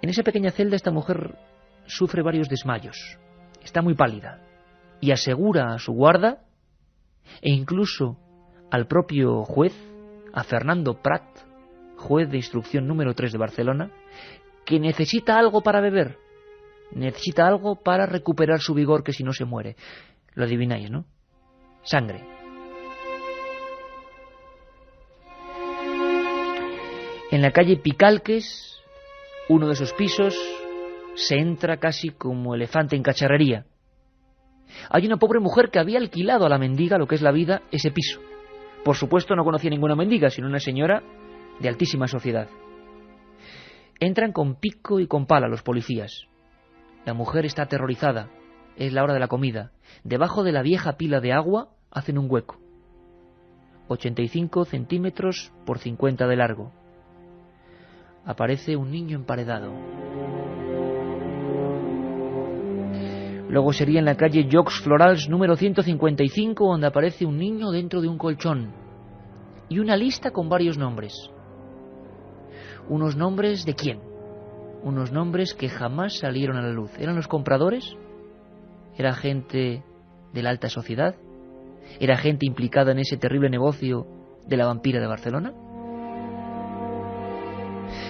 en esa pequeña celda esta mujer sufre varios desmayos, está muy pálida, y asegura a su guarda e incluso al propio juez, a Fernando Prat, juez de instrucción número 3 de Barcelona, que necesita algo para beber, necesita algo para recuperar su vigor, que si no se muere. Lo adivináis, ¿no? Sangre. En la calle Picalques, uno de esos pisos, se entra casi como elefante en cacharrería. Hay una pobre mujer que había alquilado a la mendiga, lo que es la vida, ese piso. Por supuesto no conocía ninguna mendiga, sino una señora de altísima sociedad. Entran con pico y con pala los policías. La mujer está aterrorizada. Es la hora de la comida. Debajo de la vieja pila de agua hacen un hueco. 85 centímetros por 50 de largo. Aparece un niño emparedado. Luego sería en la calle Jocs Florals número 155, donde aparece un niño dentro de un colchón. Y una lista con varios nombres. ¿Unos nombres de quién? Unos nombres que jamás salieron a la luz. ¿Eran los compradores? ¿Era gente de la alta sociedad? ¿Era gente implicada en ese terrible negocio de la vampira de Barcelona?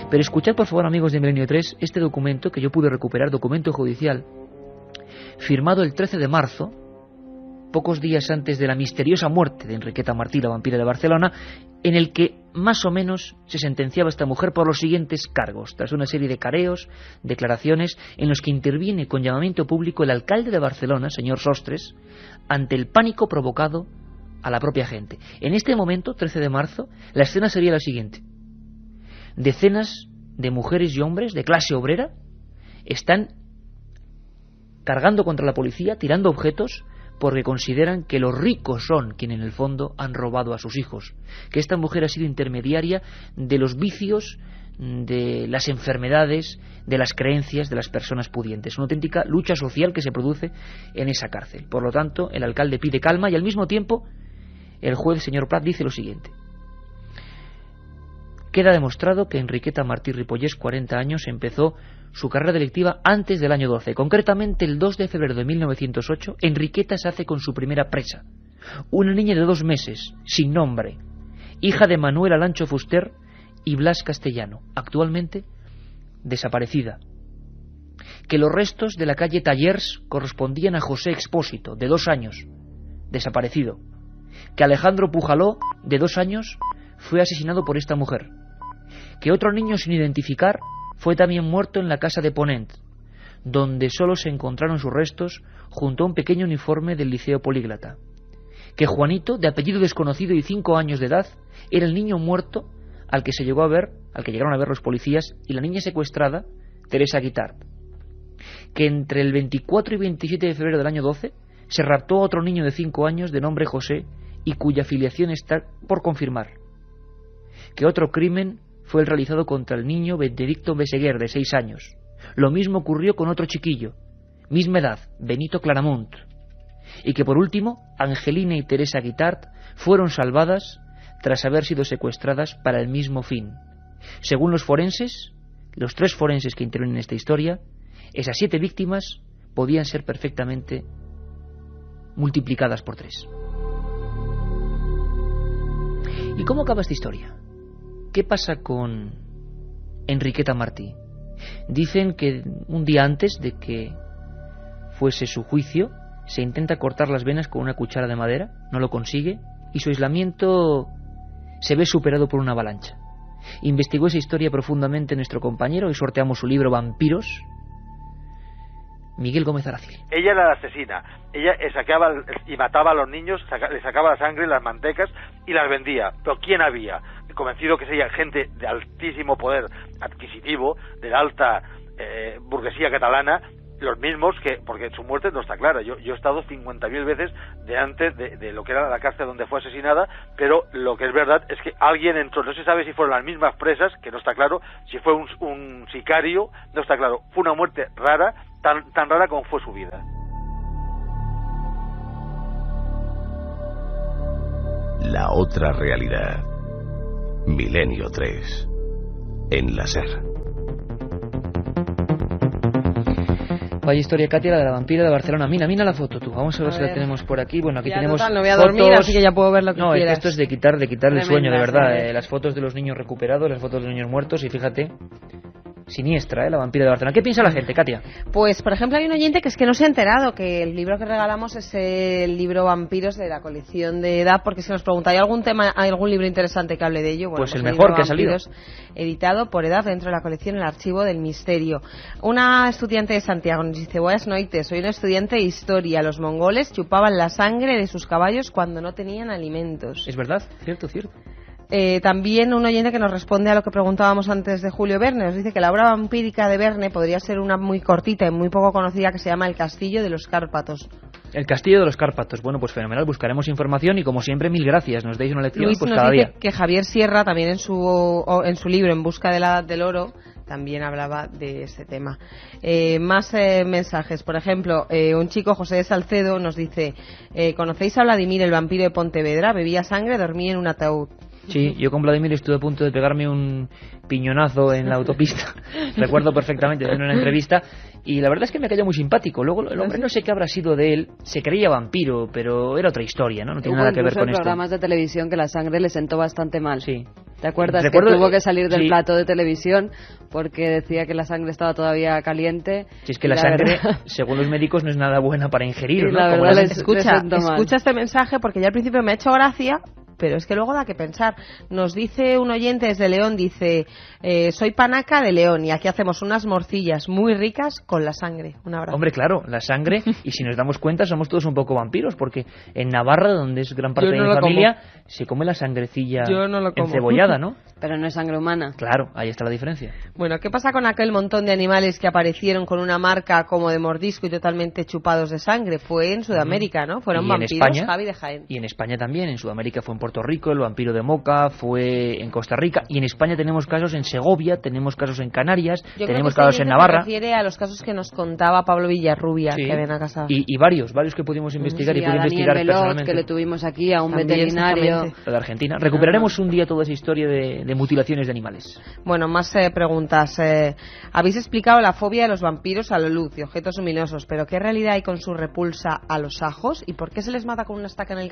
Pero escuchad, por favor, amigos de Milenio 3, este documento que yo pude recuperar, documento judicial, firmado el 13 de marzo, pocos días antes de la misteriosa muerte de Enriqueta Martí, la vampira de Barcelona, en el que más o menos se sentenciaba a esta mujer por los siguientes cargos, tras una serie de careos, declaraciones, en los que interviene con llamamiento público el alcalde de Barcelona, señor Sostres, ante el pánico provocado a la propia gente. En este momento, 13 de marzo, la escena sería la siguiente. Decenas de mujeres y hombres de clase obrera están cargando contra la policía, tirando objetos, porque consideran que los ricos son quienes en el fondo han robado a sus hijos, que esta mujer ha sido intermediaria de los vicios, de las enfermedades, de las creencias de las personas pudientes. Una auténtica lucha social que se produce en esa cárcel. Por lo tanto, el alcalde pide calma y al mismo tiempo el juez, señor Prat, dice lo siguiente. Queda demostrado que Enriqueta Martí Ripollés, 40 años, empezó su carrera delictiva antes del año 12. Concretamente, el 2 de febrero de 1908, Enriqueta se hace con su primera presa, una niña de 2 meses, sin nombre, hija de Manuel Alancho Fuster y Blas Castellano, actualmente desaparecida. Que los restos de la calle Tallers correspondían a José Expósito, de 2 años, desaparecido. Que Alejandro Pujaló, de 2 años, fue asesinado por esta mujer. Que otro niño sin identificar fue también muerto en la casa de Ponent, donde solo se encontraron sus restos junto a un pequeño uniforme del Liceo Políglota. Que Juanito, de apellido desconocido y 5 años de edad, era el niño muerto al que llegaron a ver los policías, y la niña secuestrada, Teresa Guitart. Que entre el 24 y 27 de febrero del año 12 se raptó a otro niño de 5 años de nombre José y cuya filiación está por confirmar. Que otro crimen fue el realizado contra el niño Benedicto Beseguer, de 6 años. Lo mismo ocurrió con otro chiquillo, misma edad, Benito Claramunt, y que por último Angelina y Teresa Guitart fueron salvadas tras haber sido secuestradas para el mismo fin. Según los forenses, los 3 forenses que intervienen en esta historia, esas 7 víctimas podían ser perfectamente multiplicadas por 3. ¿Y cómo acaba esta historia? ¿Qué pasa con Enriqueta Martí? Dicen que un día antes de que fuese su juicio, se intenta cortar las venas con una cuchara de madera, no lo consigue, y su aislamiento se ve superado por una avalancha. Investigó esa historia profundamente nuestro compañero y sorteamos su libro Vampiros, Miguel Gómez Aracil. Ella era la asesina. Ella sacaba y mataba a los niños, le sacaba la sangre, las mantecas y las vendía. Pero ¿quién había? Convencido que sería gente de altísimo poder adquisitivo, de la alta burguesía catalana, los mismos que, porque su muerte no está clara. Yo he estado 50.000 veces delante de lo que era la cárcel donde fue asesinada, pero lo que es verdad es que alguien entró. No se sabe si fueron las mismas presas, que no está claro, si fue un sicario, no está claro. Fue una muerte rara, tan rara como fue su vida. La otra realidad. Milenio 3. En la SER. Vaya historia, Katia, la de la vampira de Barcelona. Mina la foto tú. Vamos a ver si la tenemos por aquí. Bueno, aquí ya tenemos total, no voy a fotos... dormir, así que ya puedo ver lo que no, quieras. esto es de quitar el sueño, de verdad. Sí. Las fotos de los niños recuperados, las fotos de los niños muertos, y fíjate, siniestra, la vampira de Barcelona. ¿Qué piensa la gente, Katia? Pues, por ejemplo, hay un oyente que es que no se ha enterado que el libro que regalamos es el libro Vampiros de la colección de edad, porque si nos pregunta, ¿hay algún libro interesante que hable de ello? Bueno, pues el mejor que ha salido. Editado por edad dentro de la colección El Archivo del Misterio. Una estudiante de Santiago nos dice: buenas noches, soy una estudiante de historia. Los mongoles chupaban la sangre de sus caballos cuando no tenían alimentos. Es verdad, cierto. También un oyente que nos responde a lo que preguntábamos antes de Julio Verne, nos dice que la obra vampírica de Verne podría ser una muy cortita y muy poco conocida, que se llama El Castillo de los Cárpatos. El Castillo de los Cárpatos. Bueno, pues fenomenal, buscaremos información y como siempre, mil gracias, nos deis una lección. Luis pues nos cada dice día. que Javier Sierra también en su libro En busca de la edad del oro también hablaba de ese tema. Más mensajes, por ejemplo, un chico, José de Salcedo, nos dice: ¿conocéis a Vladimir, el vampiro de Pontevedra? Bebía sangre, dormía en un ataúd. Sí, yo con Vladimir estuve a punto de pegarme un piñonazo en la autopista. Recuerdo perfectamente en una entrevista. Y la verdad es que me cayó muy simpático. Luego el hombre, no sé qué habrá sido de él. Se creía vampiro, pero era otra historia, ¿no? No tiene nada que ver con esto. Hubo programas de televisión que la sangre le sentó bastante mal. Sí. ¿Te acuerdas? Recuerdo, que tuvo que salir del sí. plato de televisión porque decía que la sangre estaba todavía caliente. Si es que la sangre, según los médicos, no es nada buena para ingerir, ¿no? La verdad, escucha este mensaje porque ya al principio me ha hecho gracia, pero es que luego da que pensar. Nos dice un oyente desde León, dice: soy panaca de León y aquí hacemos unas morcillas muy ricas con la sangre. Un abrazo. Hombre, claro, la sangre, y si nos damos cuenta somos todos un poco vampiros, porque en Navarra, donde es gran parte de mi familia, se come la sangrecilla encebollada, ¿no? Pero no es sangre humana. Claro, ahí está la diferencia. Bueno, ¿qué pasa con aquel montón de animales que aparecieron con una marca como de mordisco y totalmente chupados de sangre? Fue en Sudamérica, ¿no? Fueron vampiros, España, Javi de Jaén. Y en España también, en Sudamérica fue en Puerto Rico, el vampiro de Moca, fue en Costa Rica, y en España tenemos casos en Segovia, tenemos casos en Canarias, tenemos casos en Navarra. Se refiere a los casos que nos contaba Pablo Villarrubia, sí, que ven a casa. Y varios que pudimos investigar y pude investigar Belot, personalmente. Que le tuvimos aquí, a un También, veterinario. De Argentina. Recuperaremos un día toda esa historia de mutilaciones de animales. Bueno, más preguntas. Habéis explicado la fobia de los vampiros a la luz y objetos luminosos, pero ¿qué realidad hay con su repulsa a los ajos? ¿Y por qué se les mata con una estaca en el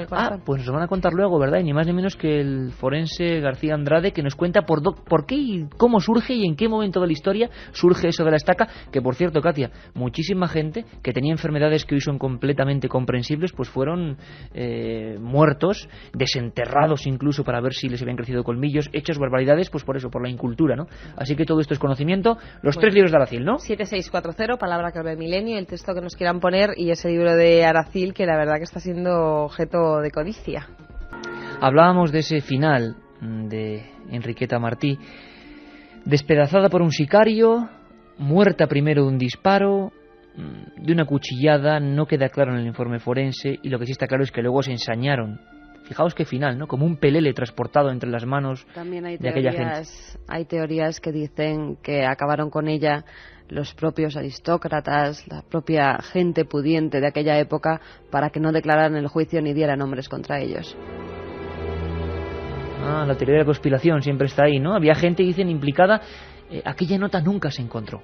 corazón? Pues nos lo van a contar luego, ¿verdad? Y ni más ni menos que el forense García Andrade, que nos cuenta por qué y cómo surge y en qué momento de la historia surge eso de la estaca, que por cierto, Katia, muchísima gente que tenía enfermedades que hoy son completamente comprensibles, pues fueron muertos, desenterrados incluso para ver si les habían crecido colmillos, hechos barbaridades, pues por eso, por la incultura, ¿no? Así que todo esto es conocimiento. Los 3 libros de Aracil, ¿no? 7640, palabra clave del milenio, el texto que nos quieran poner, y ese libro de Aracil que la verdad que está siendo objeto de codicia. Hablábamos de ese final de Enriqueta Martí, despedazada por un sicario, muerta primero de un disparo, de una cuchillada, no queda claro en el informe forense, y lo que sí está claro es que luego se ensañaron. Fijaos qué final, ¿no? Como un pelele transportado entre las manos de aquella gente. Hay teorías que dicen que acabaron con ella los propios aristócratas, la propia gente pudiente de aquella época, para que no declararan el juicio ni dieran nombres contra ellos. La teoría de la conspiración siempre está ahí, ¿no? Había gente, dicen, implicada. Aquella nota nunca se encontró.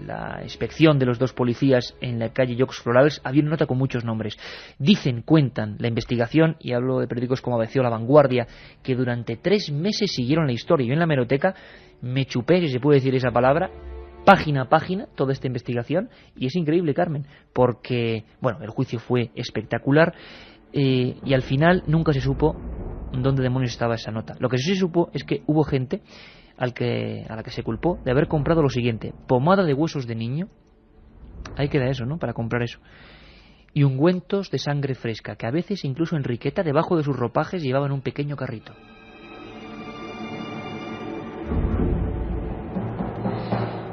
La inspección de los 2 policías en la calle Jocs Florals, había una nota con muchos nombres. Dicen, cuentan la investigación, y hablo de periódicos como ABC o La Vanguardia, que durante 3 meses siguieron la historia. Yo en la hemeroteca me chupé, si se puede decir esa palabra, página a página, toda esta investigación, y es increíble, Carmen, porque, bueno, el juicio fue espectacular, y al final nunca se supo dónde demonios estaba esa nota. Lo que sí se supo es que hubo gente a la que se culpó de haber comprado lo siguiente: pomada de huesos de niño, ahí queda eso, ¿no?, para comprar eso, y ungüentos de sangre fresca, que a veces incluso Enriqueta debajo de sus ropajes llevaba en un pequeño carrito.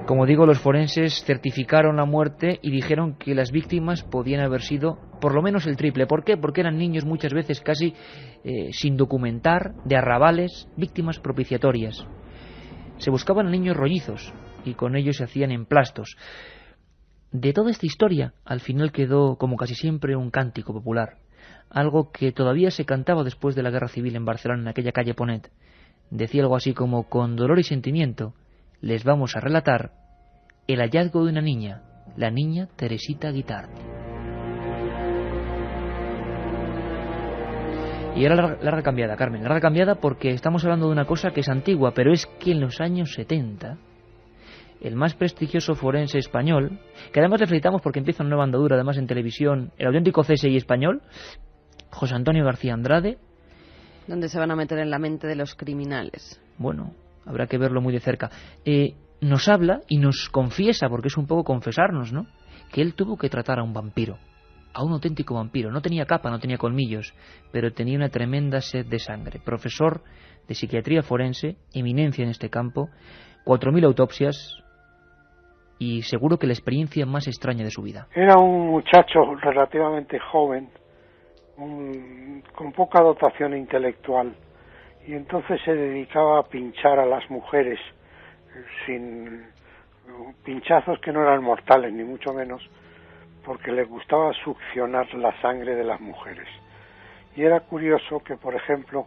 Como digo, los forenses certificaron la muerte y dijeron que las víctimas podían haber sido por lo menos el triple. ¿Por qué? Porque eran niños muchas veces casi sin documentar, de arrabales, víctimas propiciatorias. Se buscaban a niños rollizos y con ellos se hacían emplastos. De toda esta historia, al final quedó, como casi siempre, un cántico popular. Algo que todavía se cantaba después de la Guerra Civil en Barcelona, en aquella calle Ponet. Decía algo así como: con dolor y sentimiento les vamos a relatar el hallazgo de una niña, la niña Teresita Guitart. Y ahora larga cambiada, Carmen, larga cambiada, porque estamos hablando de una cosa que es antigua, pero es que en los años 70, el más prestigioso forense español, que además le felicitamos porque empieza una nueva andadura, además en televisión, el auténtico CSI español, José Antonio García Andrade. ¿Dónde se van a meter en la mente de los criminales? Bueno, habrá que verlo muy de cerca. Nos habla y nos confiesa, porque es un poco confesarnos, ¿no?, que él tuvo que tratar a un vampiro, a un auténtico vampiro. No tenía capa, no tenía colmillos, pero tenía una tremenda sed de sangre. Profesor de psiquiatría forense, eminencia en este campo, 4.000 autopsias y seguro que la experiencia más extraña de su vida. Era un muchacho relativamente joven, con poca dotación intelectual, y entonces se dedicaba a pinchar a las mujeres, sin pinchazos que no eran mortales, ni mucho menos, porque le gustaba succionar la sangre de las mujeres. Y era curioso que, por ejemplo,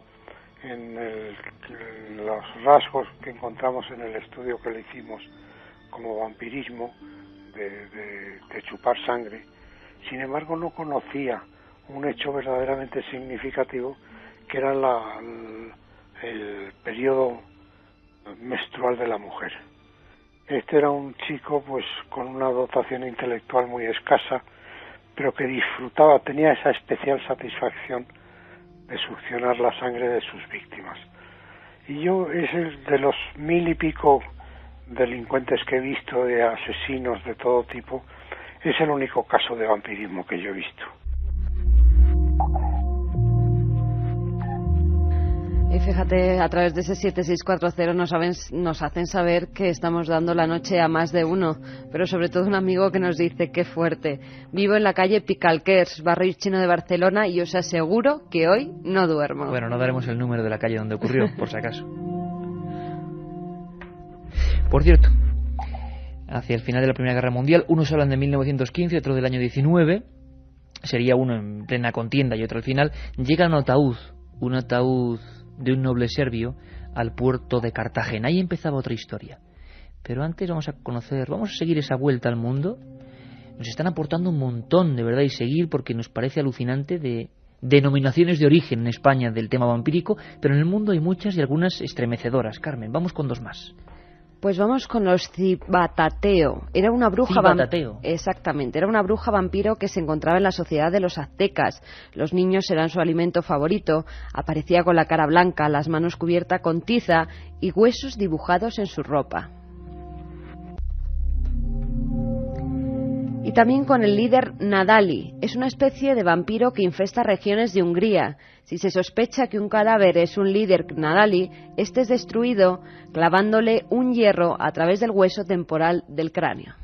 en los rasgos que encontramos en el estudio que le hicimos como vampirismo, de chupar sangre, sin embargo no conocía un hecho verdaderamente significativo, que era el periodo menstrual de la mujer. Este era un chico pues con una dotación intelectual muy escasa, pero que disfrutaba, tenía esa especial satisfacción de succionar la sangre de sus víctimas. Y yo, es de los 1000 y pico delincuentes que he visto, de asesinos de todo tipo, es el único caso de vampirismo que yo he visto. Y fíjate, a través de ese 7640 nos hacen saber que estamos dando la noche a más de uno, pero sobre todo un amigo que nos dice: qué fuerte, vivo en la calle Picalquers, barrio chino de Barcelona, y os aseguro que hoy no duermo. Bueno, no daremos el número de la calle donde ocurrió, por si acaso. Por cierto, hacia el final de la Primera Guerra Mundial, unos hablan de 1915, otro del año 19, sería uno en plena contienda y otro al final, llega un ataúd de un noble serbio al puerto de Cartagena. Ahí empezaba otra historia. Pero antes vamos a seguir esa vuelta al mundo. Nos están aportando un montón, de verdad, y seguir, porque nos parece alucinante, de denominaciones de origen en España del tema vampírico, pero en el mundo hay muchas y algunas estremecedoras. Carmen, vamos con dos más. Pues vamos con los Cibatateo. Era una bruja Exactamente, era una bruja vampiro que se encontraba en la sociedad de los aztecas. Los niños eran su alimento favorito. Aparecía con la cara blanca, las manos cubiertas con tiza y huesos dibujados en su ropa. Y también con el líder Nadali. Es una especie de vampiro que infesta regiones de Hungría. Si se sospecha que un cadáver es un líder Nadali, este es destruido clavándole un hierro a través del hueso temporal del cráneo.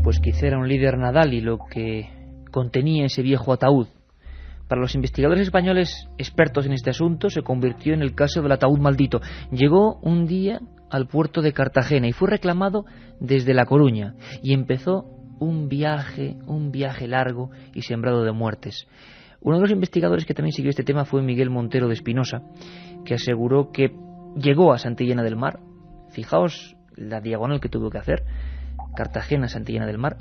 Pues quizá era un líder Nadali lo que contenía ese viejo ataúd. Para los investigadores españoles expertos en este asunto se convirtió en el caso del ataúd maldito. Llegó un día al puerto de Cartagena y fue reclamado desde La Coruña y empezó un viaje largo y sembrado de muertes. Uno de los investigadores que también siguió este tema fue Miguel Montero de Espinosa, que aseguró que llegó a Santillana del Mar. Fijaos la diagonal que tuvo que hacer, Cartagena, Santillana del Mar,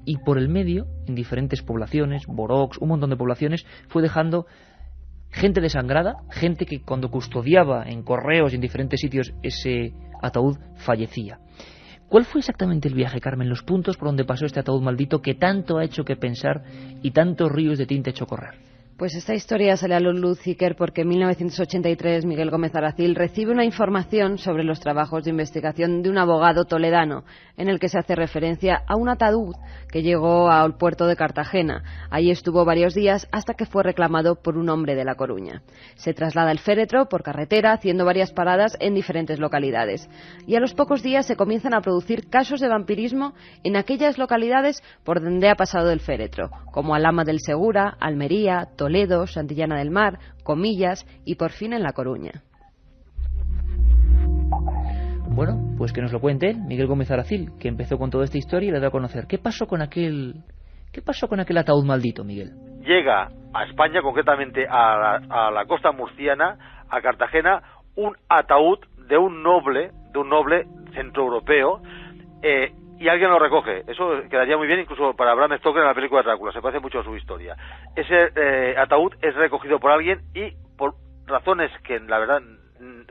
y por el medio, en diferentes poblaciones, Borox, un montón de poblaciones, fue dejando gente desangrada, gente que cuando custodiaba en correos y en diferentes sitios ese ataúd fallecía. ¿Cuál fue exactamente el viaje, Carmen? Los puntos por donde pasó este ataúd maldito que tanto ha hecho que pensar y tantos ríos de tinta ha hecho correr. Pues esta historia sale a la luz, Iker, porque en 1983 Miguel Gómez Aracil recibe una información sobre los trabajos de investigación de un abogado toledano, en el que se hace referencia a un ataúd que llegó al puerto de Cartagena. Allí estuvo varios días hasta que fue reclamado por un hombre de La Coruña. Se traslada el féretro por carretera, haciendo varias paradas en diferentes localidades. Y a los pocos días se comienzan a producir casos de vampirismo en aquellas localidades por donde ha pasado el féretro, como Alhama del Segura, Almería, Toledo, Santillana del Mar, Comillas y por fin en La Coruña. Bueno, pues que nos lo cuente Miguel Gómez Aracil, que empezó con toda esta historia y le da a conocer. ¿Qué pasó con aquel ataúd maldito, Miguel? Llega a España, concretamente a la costa murciana, a Cartagena, un ataúd de un noble centroeuropeo, y alguien lo recoge. Eso quedaría muy bien incluso para Bram Stoker en la película de Drácula, se parece mucho a su historia. Ese ataúd es recogido por alguien y por razones que la verdad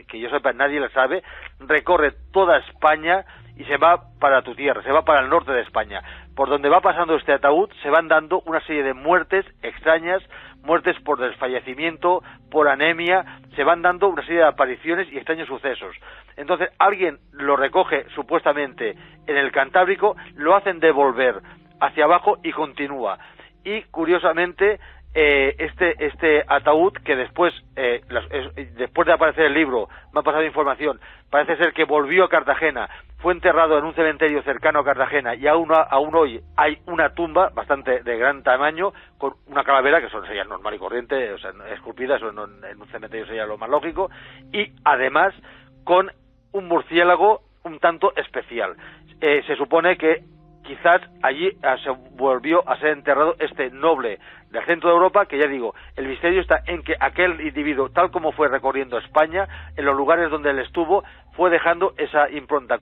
que yo sepa nadie la sabe, recorre toda España y se va para tu tierra, se va para el norte de España. Por donde va pasando este ataúd se van dando una serie de muertes extrañas, muertes por desfallecimiento, por anemia, se van dando una serie de apariciones y extraños sucesos. Entonces alguien lo recoge supuestamente en el Cantábrico, lo hacen devolver hacia abajo y continúa. Y curiosamente este ataúd que después de aparecer el libro me ha pasado información, parece ser que volvió a Cartagena, fue enterrado en un cementerio cercano a Cartagena y aún hoy hay una tumba bastante de gran tamaño con una calavera que sería normal y corriente, o sea, esculpida, eso en un cementerio sería lo más lógico, y además con un murciélago un tanto especial. Se supone que quizás allí se volvió a ser enterrado este noble del centro de Europa, que ya digo, el misterio está en que aquel individuo, tal como fue recorriendo España, en los lugares donde él estuvo, fue dejando esa impronta.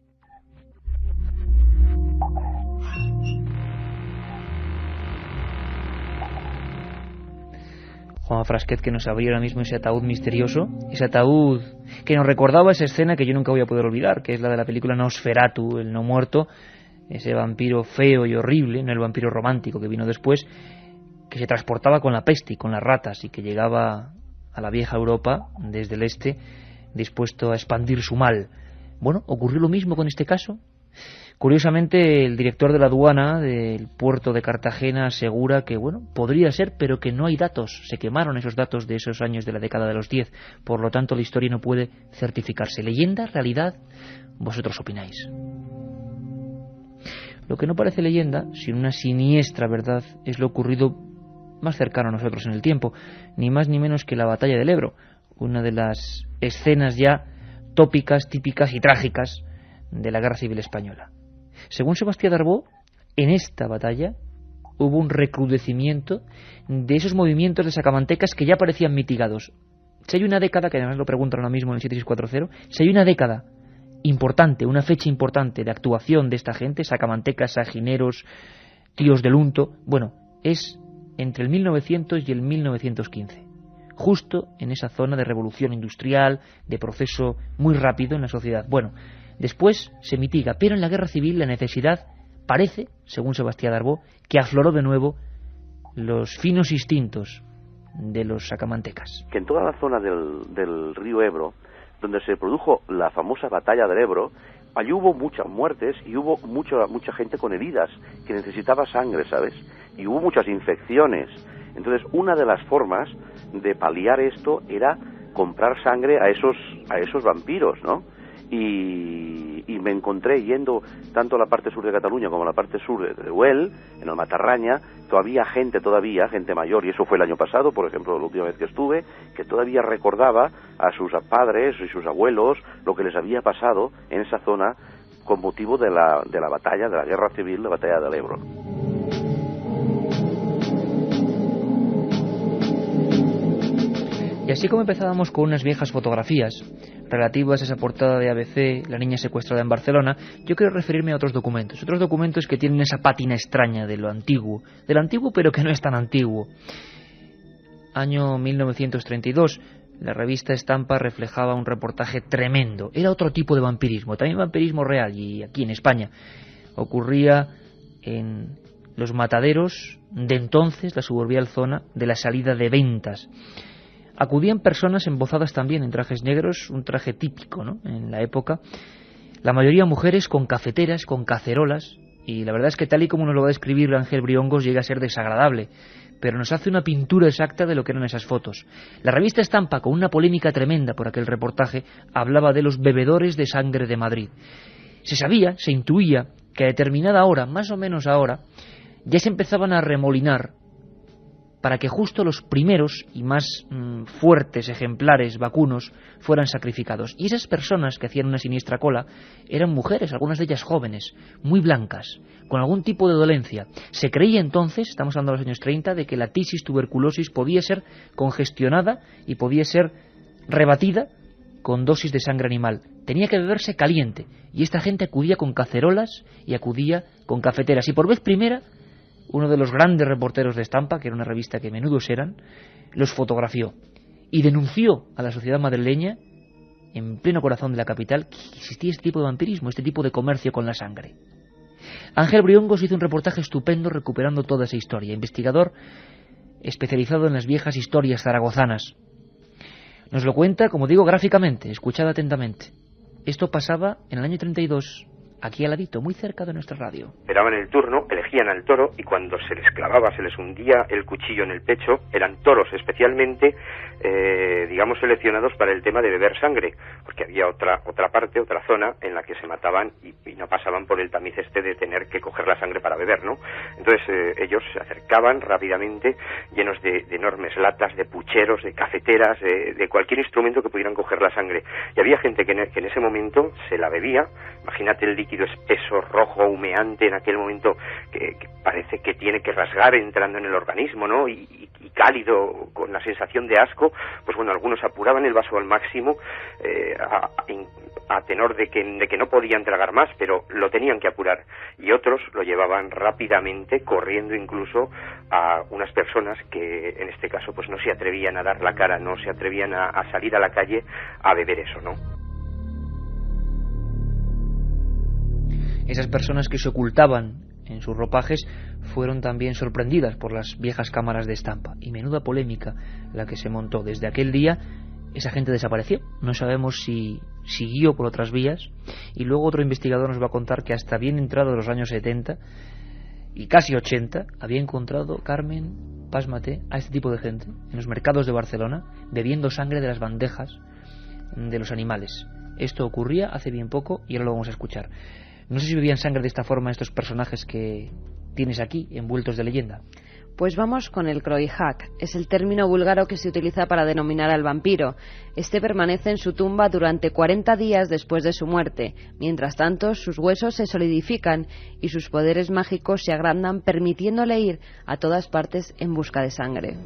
Juan Frasquet, que nos abría ahora mismo ese ataúd misterioso, ese ataúd que nos recordaba esa escena que yo nunca voy a poder olvidar, que es la de la película Nosferatu, el no muerto, ese vampiro feo y horrible, no el vampiro romántico que vino después, que se transportaba con la peste y con las ratas y que llegaba a la vieja Europa desde el este dispuesto a expandir su mal. Bueno, ¿ocurrió lo mismo con este caso? Curiosamente, el director de la aduana del puerto de Cartagena asegura que, bueno, podría ser, pero que no hay datos. Se quemaron esos datos de esos años de la década de los 10. Por lo tanto, la historia no puede certificarse. ¿Leyenda? ¿Realidad? Vosotros opináis. Lo que no parece leyenda, sino una siniestra verdad, es lo ocurrido más cercano a nosotros en el tiempo, ni más ni menos que la batalla del Ebro, una de las escenas ya tópicas, típicas y trágicas de la Guerra Civil Española. Según Sebastián Darbó, en esta batalla hubo un recrudecimiento de esos movimientos de sacamantecas que ya parecían mitigados. Si hay una década, que además lo preguntan ahora mismo en el 7640, si hay una década importante, una fecha importante de actuación de esta gente, sacamantecas, sagineros, tíos del unto, bueno, es entre el 1900 y el 1915, justo en esa zona de revolución industrial, de proceso muy rápido en la sociedad. Bueno, después se mitiga, pero en la guerra civil la necesidad parece, según Sebastián Darbó, que afloró de nuevo los finos instintos de los sacamantecas. Que en toda la zona del río Ebro, donde se produjo la famosa batalla del Ebro, allí hubo muchas muertes y hubo mucha gente con heridas que necesitaba sangre, ¿sabes? Y hubo muchas infecciones. Entonces, una de las formas de paliar esto era comprar sangre a esos vampiros, ¿no? y me encontré yendo tanto a la parte sur de Cataluña como a la parte sur de Teruel, en el Matarraña, todavía gente mayor, y eso fue el año pasado, por ejemplo, la última vez que estuve, que todavía recordaba a sus padres y sus abuelos lo que les había pasado en esa zona con motivo de la batalla, de la guerra civil, la batalla del Ebro. Y así como empezábamos con unas viejas fotografías relativas a esa portada de ABC, la niña secuestrada en Barcelona, yo quiero referirme a otros documentos que tienen esa pátina extraña de lo antiguo pero que no es tan antiguo. Año 1932, la revista Estampa reflejaba un reportaje tremendo. Era otro tipo de vampirismo, también vampirismo real, y aquí en España ocurría en los mataderos de entonces, la suburbial zona de la salida de Ventas. Acudían personas embozadas también en trajes negros, un traje típico, ¿no?, en la época. La mayoría mujeres con cafeteras, con cacerolas, y la verdad es que tal y como nos lo va a describir Ángel Briongos llega a ser desagradable, pero nos hace una pintura exacta de lo que eran esas fotos. La revista Estampa, con una polémica tremenda por aquel reportaje, hablaba de los bebedores de sangre de Madrid. Se sabía, se intuía, que a determinada hora, más o menos ahora, ya se empezaban a remolinar para que justo los primeros y más fuertes ejemplares vacunos fueran sacrificados. Y esas personas que hacían una siniestra cola eran mujeres, algunas de ellas jóvenes, muy blancas, con algún tipo de dolencia. Se creía entonces, estamos hablando de los años 30, de que la tisis tuberculosis podía ser congestionada y podía ser rebatida con dosis de sangre animal. Tenía que beberse caliente, y esta gente acudía con cacerolas y acudía con cafeteras. Y por vez primera, uno de los grandes reporteros de Estampa, que era una revista que menudos eran, los fotografió y denunció a la sociedad madrileña, en pleno corazón de la capital, que existía este tipo de vampirismo, este tipo de comercio con la sangre. Ángel Briongos hizo un reportaje estupendo recuperando toda esa historia, investigador especializado en las viejas historias zaragozanas. Nos lo cuenta, como digo, gráficamente, escuchad atentamente. Esto pasaba en el año 32, aquí al ladito, muy cerca de nuestra radio. Esperaban el turno, elegían al toro y cuando se les clavaba, se les hundía el cuchillo en el pecho, eran toros especialmente, digamos, seleccionados para el tema de beber sangre, porque había otra parte, otra zona en la que se mataban y no pasaban por el tamiz de tener que coger la sangre para beber, ¿no? Entonces ellos se acercaban rápidamente, llenos de enormes latas, de pucheros, de cafeteras, de cualquier instrumento que pudieran coger la sangre. Y había gente que en ese momento se la bebía. Imagínate el líquido espeso, rojo, humeante en aquel momento que parece que tiene que rasgar entrando en el organismo, ¿no? Y cálido, con la sensación de asco. Pues bueno, algunos apuraban el vaso al máximo a tenor de que no podían tragar más, pero lo tenían que apurar. Y otros lo llevaban rápidamente, corriendo incluso a unas personas que en este caso pues no se atrevían a dar la cara, no se atrevían a salir a la calle a beber eso, ¿no? Esas personas que se ocultaban en sus ropajes fueron también sorprendidas por las viejas cámaras de Estampa. Y menuda polémica la que se montó. Desde aquel día esa gente desapareció. No sabemos si siguió por otras vías. Y luego otro investigador nos va a contar que hasta bien entrado los años 70 y casi 80 había encontrado, Carmen, pásmate, a este tipo de gente en los mercados de Barcelona bebiendo sangre de las bandejas de los animales. Esto ocurría hace bien poco y ahora lo vamos a escuchar. No sé si bebían sangre de esta forma estos personajes que tienes aquí, envueltos de leyenda. Pues vamos con el croijak. Es el término búlgaro que se utiliza para denominar al vampiro. Este permanece en su tumba durante 40 días después de su muerte. Mientras tanto, sus huesos se solidifican y sus poderes mágicos se agrandan, permitiéndole ir a todas partes en busca de sangre.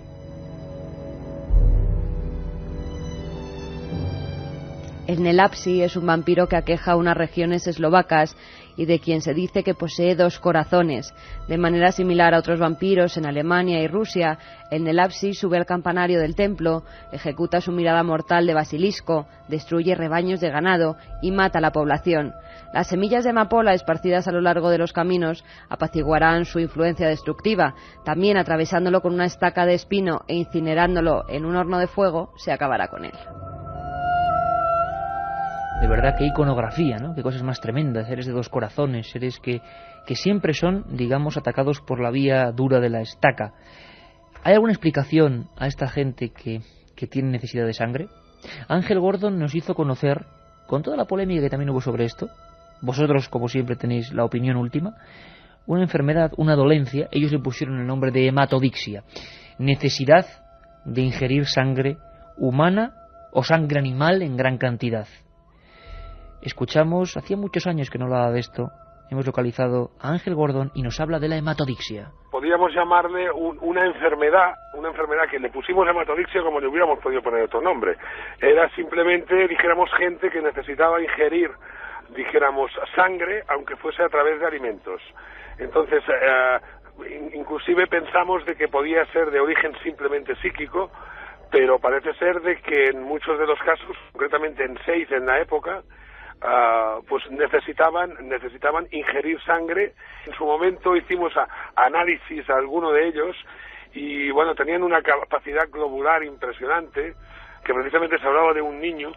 El Nelapsi es un vampiro que aqueja unas regiones eslovacas y de quien se dice que posee 2 corazones. De manera similar a otros vampiros en Alemania y Rusia, el Nelapsi sube al campanario del templo, ejecuta su mirada mortal de basilisco, destruye rebaños de ganado y mata a la población. Las semillas de amapola esparcidas a lo largo de los caminos apaciguarán su influencia destructiva. También atravesándolo con una estaca de espino e incinerándolo en un horno de fuego, se acabará con él. De verdad, qué iconografía, ¿no? Qué cosas más tremendas, seres de 2 corazones, seres que siempre son, digamos, atacados por la vía dura de la estaca. ¿Hay alguna explicación a esta gente que tiene necesidad de sangre? Ángel Gordon nos hizo conocer con toda la polémica que también hubo sobre esto, vosotros como siempre tenéis la opinión última, una enfermedad, una dolencia, ellos le pusieron el nombre de hematodixia, necesidad de ingerir sangre humana o sangre animal en gran cantidad. Escuchamos, hacía muchos años que no hablaba de esto, hemos localizado a Ángel Gordon y nos habla de la hematodixia. Podríamos llamarle una enfermedad que le pusimos hematodixia como le hubiéramos podido poner otro nombre. Era simplemente, dijéramos, gente que necesitaba ingerir, dijéramos, sangre, aunque fuese a través de alimentos. Entonces, inclusive pensamos de que podía ser de origen simplemente psíquico, pero parece ser de que en muchos de los casos, concretamente en 6 en la época, pues necesitaban ingerir sangre. En su momento hicimos análisis a alguno de ellos y bueno, tenían una capacidad globular impresionante, que precisamente se hablaba de un niño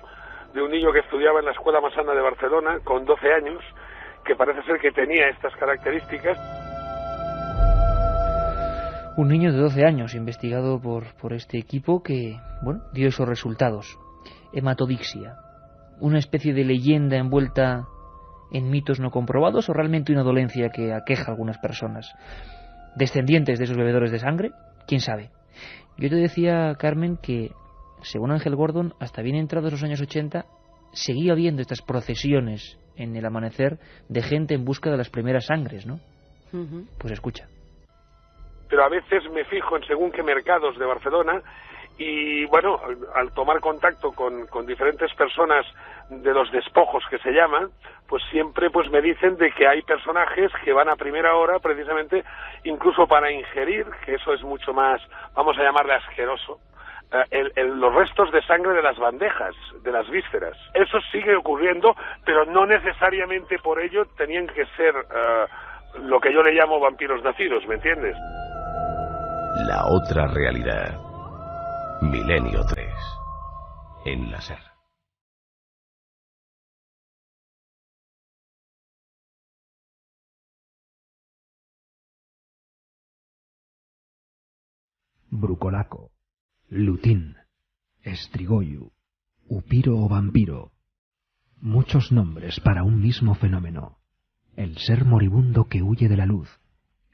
que estudiaba en la Escuela Massana de Barcelona con 12 años, que parece ser que tenía estas características. Un niño de 12 años investigado por este equipo que, bueno, dio esos resultados. Hematodixia. Una especie de leyenda envuelta en mitos no comprobados o realmente una dolencia que aqueja a algunas personas. Descendientes de esos bebedores de sangre, quién sabe. Yo te decía, Carmen, que según Ángel Gordon, hasta bien entrados los años 80, seguía habiendo estas procesiones en el amanecer de gente en busca de las primeras sangres, ¿no? Pues escucha. Pero a veces me fijo en según qué mercados de Barcelona y, bueno, al tomar contacto con diferentes personas de los despojos que se llaman, pues siempre pues me dicen de que hay personajes que van a primera hora precisamente incluso para ingerir, que eso es mucho más, vamos a llamarle asqueroso, los restos de sangre de las bandejas, de las vísceras. Eso sigue ocurriendo, pero no necesariamente por ello tenían que ser lo que yo le llamo vampiros nacidos, ¿me entiendes? La otra realidad. Milenio 3. En la SER. Brucolaco, Lutín, Estrigoyu, Upiro o vampiro. Muchos nombres para un mismo fenómeno. El ser moribundo que huye de la luz.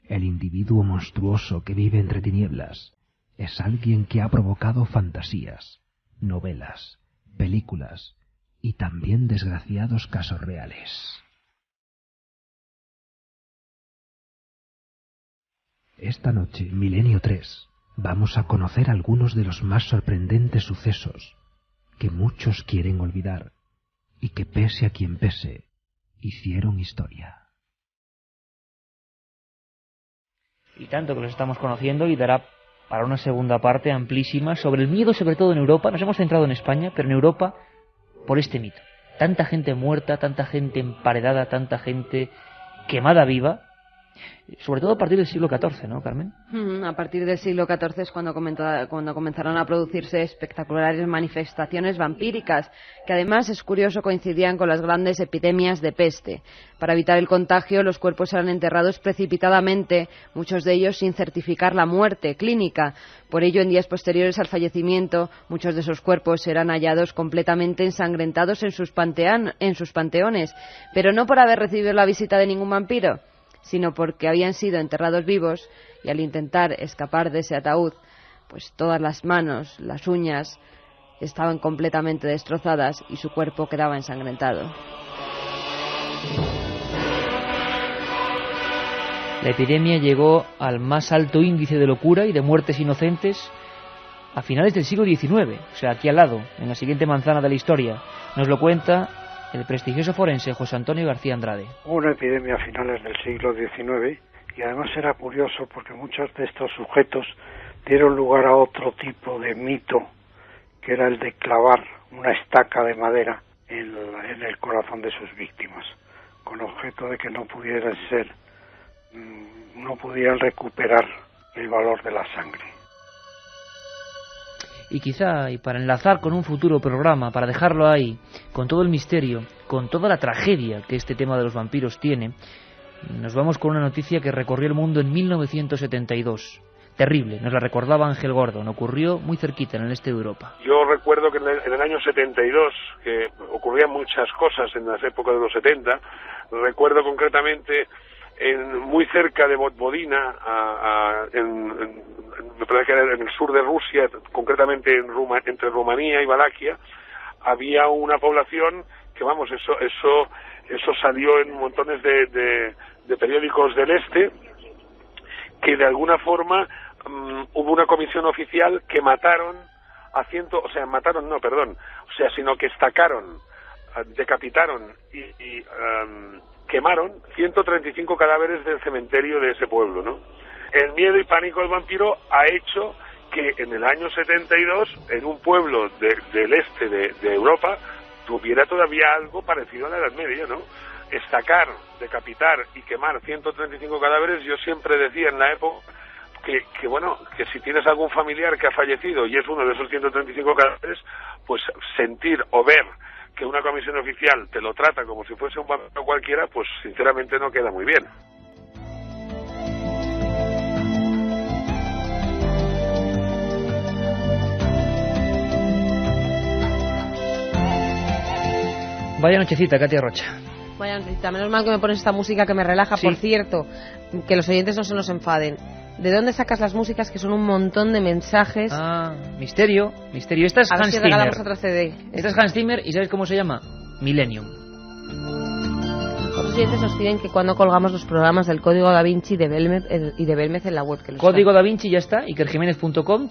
El individuo monstruoso que vive entre tinieblas. Es alguien que ha provocado fantasías, novelas, películas y también desgraciados casos reales. Esta noche, Milenio 3, vamos a conocer algunos de los más sorprendentes sucesos que muchos quieren olvidar y que, pese a quien pese, hicieron historia. Y tanto que los estamos conociendo y dará para una segunda parte amplísima sobre el miedo, sobre todo en Europa. Nos hemos centrado en España, pero en Europa por este mito. Tanta gente muerta, tanta gente emparedada, tanta gente quemada viva, sobre todo a partir del siglo XIV, ¿no, Carmen? A partir del siglo XIV es cuando comenzaron a producirse espectaculares manifestaciones vampíricas, que además, es curioso, coincidían con las grandes epidemias de peste. Para evitar el contagio, los cuerpos eran enterrados precipitadamente, muchos de ellos sin certificar la muerte clínica. Por ello, en días posteriores al fallecimiento, muchos de esos cuerpos eran hallados completamente ensangrentados en sus panteones, pero no por haber recibido la visita de ningún vampiro, sino porque habían sido enterrados vivos y al intentar escapar de ese ataúd, pues todas las manos, las uñas, estaban completamente destrozadas y su cuerpo quedaba ensangrentado. La epidemia llegó al más alto índice de locura y de muertes inocentes a finales del siglo XIX, o sea, aquí al lado, en la siguiente manzana de la historia. Nos lo cuenta el prestigioso forense José Antonio García Andrade. Hubo una epidemia a finales del siglo XIX y además era curioso porque muchos de estos sujetos dieron lugar a otro tipo de mito, que era el de clavar una estaca de madera en el corazón de sus víctimas, con objeto de que no pudieran recuperar el valor de la sangre. Y quizá, y para enlazar con un futuro programa, para dejarlo ahí, con todo el misterio, con toda la tragedia que este tema de los vampiros tiene, nos vamos con una noticia que recorrió el mundo en 1972. terrible. Nos la recordaba Ángel Gordon, ocurrió muy cerquita en el este de Europa. Yo recuerdo que en el año 72, que ocurrían muchas cosas en las épocas de los 70, recuerdo concretamente muy cerca de Vodvodina, me parece que era en el sur de Rusia, concretamente entre Rumanía y Valaquia, había una población que, vamos, eso salió en montones de periódicos del este, que de alguna forma hubo una comisión oficial que sino que estacaron, decapitaron y quemaron 135 cadáveres del cementerio de ese pueblo, ¿no? El miedo y pánico al vampiro ha hecho que en el año 72, en un pueblo del este de Europa, tuviera todavía algo parecido a la Edad Media, ¿no? Estacar, decapitar y quemar 135 cadáveres, yo siempre decía en la época que si tienes algún familiar que ha fallecido y es uno de esos 135 cadáveres, pues sentir o ver que una comisión oficial te lo trata como si fuese un vampiro cualquiera, pues sinceramente no queda muy bien. Vaya nochecita, Katia Rocha. Vaya nochecita, menos mal que me pones esta música que me relaja. Sí. Por cierto, que los oyentes no se nos enfaden. ¿De dónde sacas las músicas? Que son un montón de mensajes. Misterio. Esta es Hans Zimmer. Regalamos otra CD. Esta es Hans Zimmer y ¿sabes cómo se llama? Millennium. Los oyentes nos piden que cuando colgamos los programas del Código Da Vinci de Belmez en la web. Código Da Vinci ya está, ikerjimenez.com,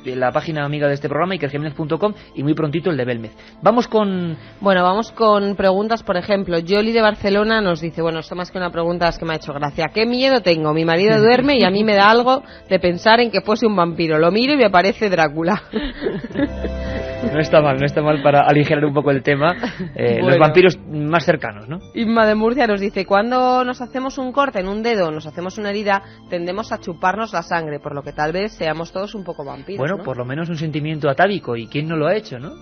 la página amiga de este programa, ikerjimenez.com, y muy prontito el de Belmez. Vamos con preguntas, por ejemplo. Yoli de Barcelona nos dice, esto más que una pregunta es que me ha hecho gracia. ¿Qué miedo tengo? Mi marido duerme y a mí me da algo de pensar en que fuese un vampiro. Lo miro y me parece Drácula. No está mal para aligerar un poco el tema. Los vampiros más cercanos, ¿no? Inma de Murcia nos dice, cuando nos hacemos un corte en un dedo, nos hacemos una herida, tendemos a chuparnos la sangre, por lo que tal vez seamos todos un poco vampiros. Bueno, ¿no? Por lo menos un sentimiento atávico, ¿y quién no lo ha hecho, no?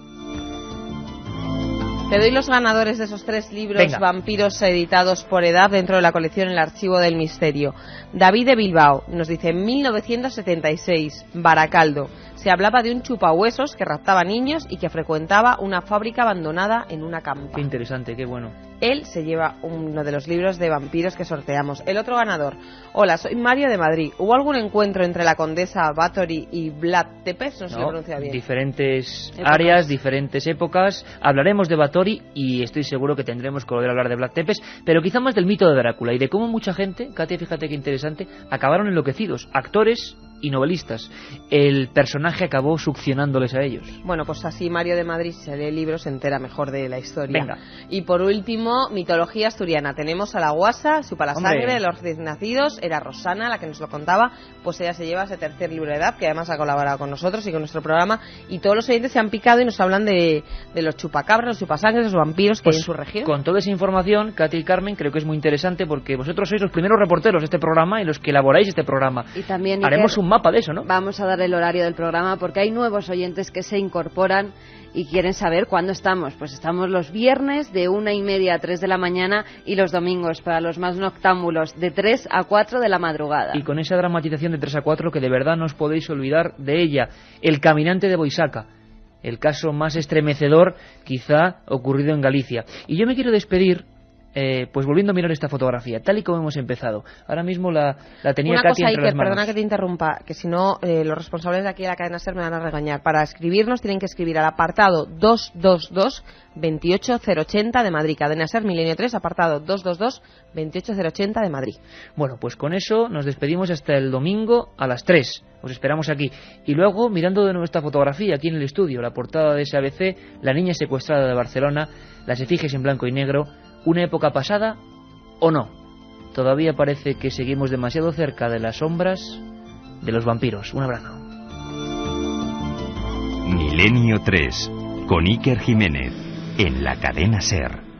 Te doy los ganadores de esos 3 libros. Venga. Vampiros editados por edad dentro de la colección El Archivo del Misterio. David de Bilbao nos dice, en 1976, Baracaldo. Se hablaba de un chupahuesos que raptaba niños y que frecuentaba una fábrica abandonada en una campa. Qué interesante, qué bueno. Él se lleva uno de los libros de vampiros que sorteamos. El otro ganador. Hola, soy Mario de Madrid. ¿Hubo algún encuentro entre la condesa Báthory y Vlad Tepes? No sé si lo pronuncia bien. Diferentes áreas, diferentes épocas. Hablaremos de Báthory y estoy seguro que tendremos que volver a hablar de Vlad Tepes, pero quizá más del mito de Drácula y de cómo mucha gente, Katia, fíjate qué interesante, acabaron enloquecidos. Actores y novelistas. El personaje acabó succionándoles a ellos. Bueno, pues así Mario de Madrid, si se lee el libro, se entera mejor de la historia. Venga. Y por último, mitología asturiana. Tenemos a la guasa, supa la sangre de los recién nacidos. Era Rosana la que nos lo contaba. Pues ella se lleva ese 3er libro de edad, que además ha colaborado con nosotros y con nuestro programa. Y todos los oyentes se han picado y nos hablan de los chupacabras, los chupasangres, los vampiros que hay en su región. Con toda esa información, Katia y Carmen, creo que es muy interesante porque vosotros sois los primeros reporteros de este programa y los que elaboráis este programa. Y también haremos un mapa de eso, ¿no? Vamos a dar el horario del programa porque hay nuevos oyentes que se incorporan y quieren saber cuándo estamos. Pues estamos los viernes de 1:30 a 3 de la mañana y los domingos para los más noctámbulos de 3 a 4 de la madrugada. Y con esa dramatización de 3 a 4 que de verdad no os podéis olvidar de ella. El caminante de Boisaca. El caso más estremecedor quizá ocurrido en Galicia. Y yo me quiero despedir pues volviendo a mirar esta fotografía, tal y como hemos empezado. Ahora mismo la tenía Katia entre las manos. Perdona que te interrumpa, que si no los responsables de aquí de la cadena SER me van a regañar. Para escribirnos tienen que escribir al apartado 222 28080 de Madrid, cadena SER Milenio 3, apartado 222 28080 de Madrid. Bueno, pues con eso nos despedimos hasta el domingo a las 3. Os esperamos aquí. Y luego, mirando de nuevo esta fotografía aquí en el estudio, la portada de ese ABC, la niña secuestrada de Barcelona, las efigies en blanco y negro. ¿Una época pasada o no? Todavía parece que seguimos demasiado cerca de las sombras de los vampiros. Un abrazo. Milenio 3, con Iker Jiménez, en la cadena SER.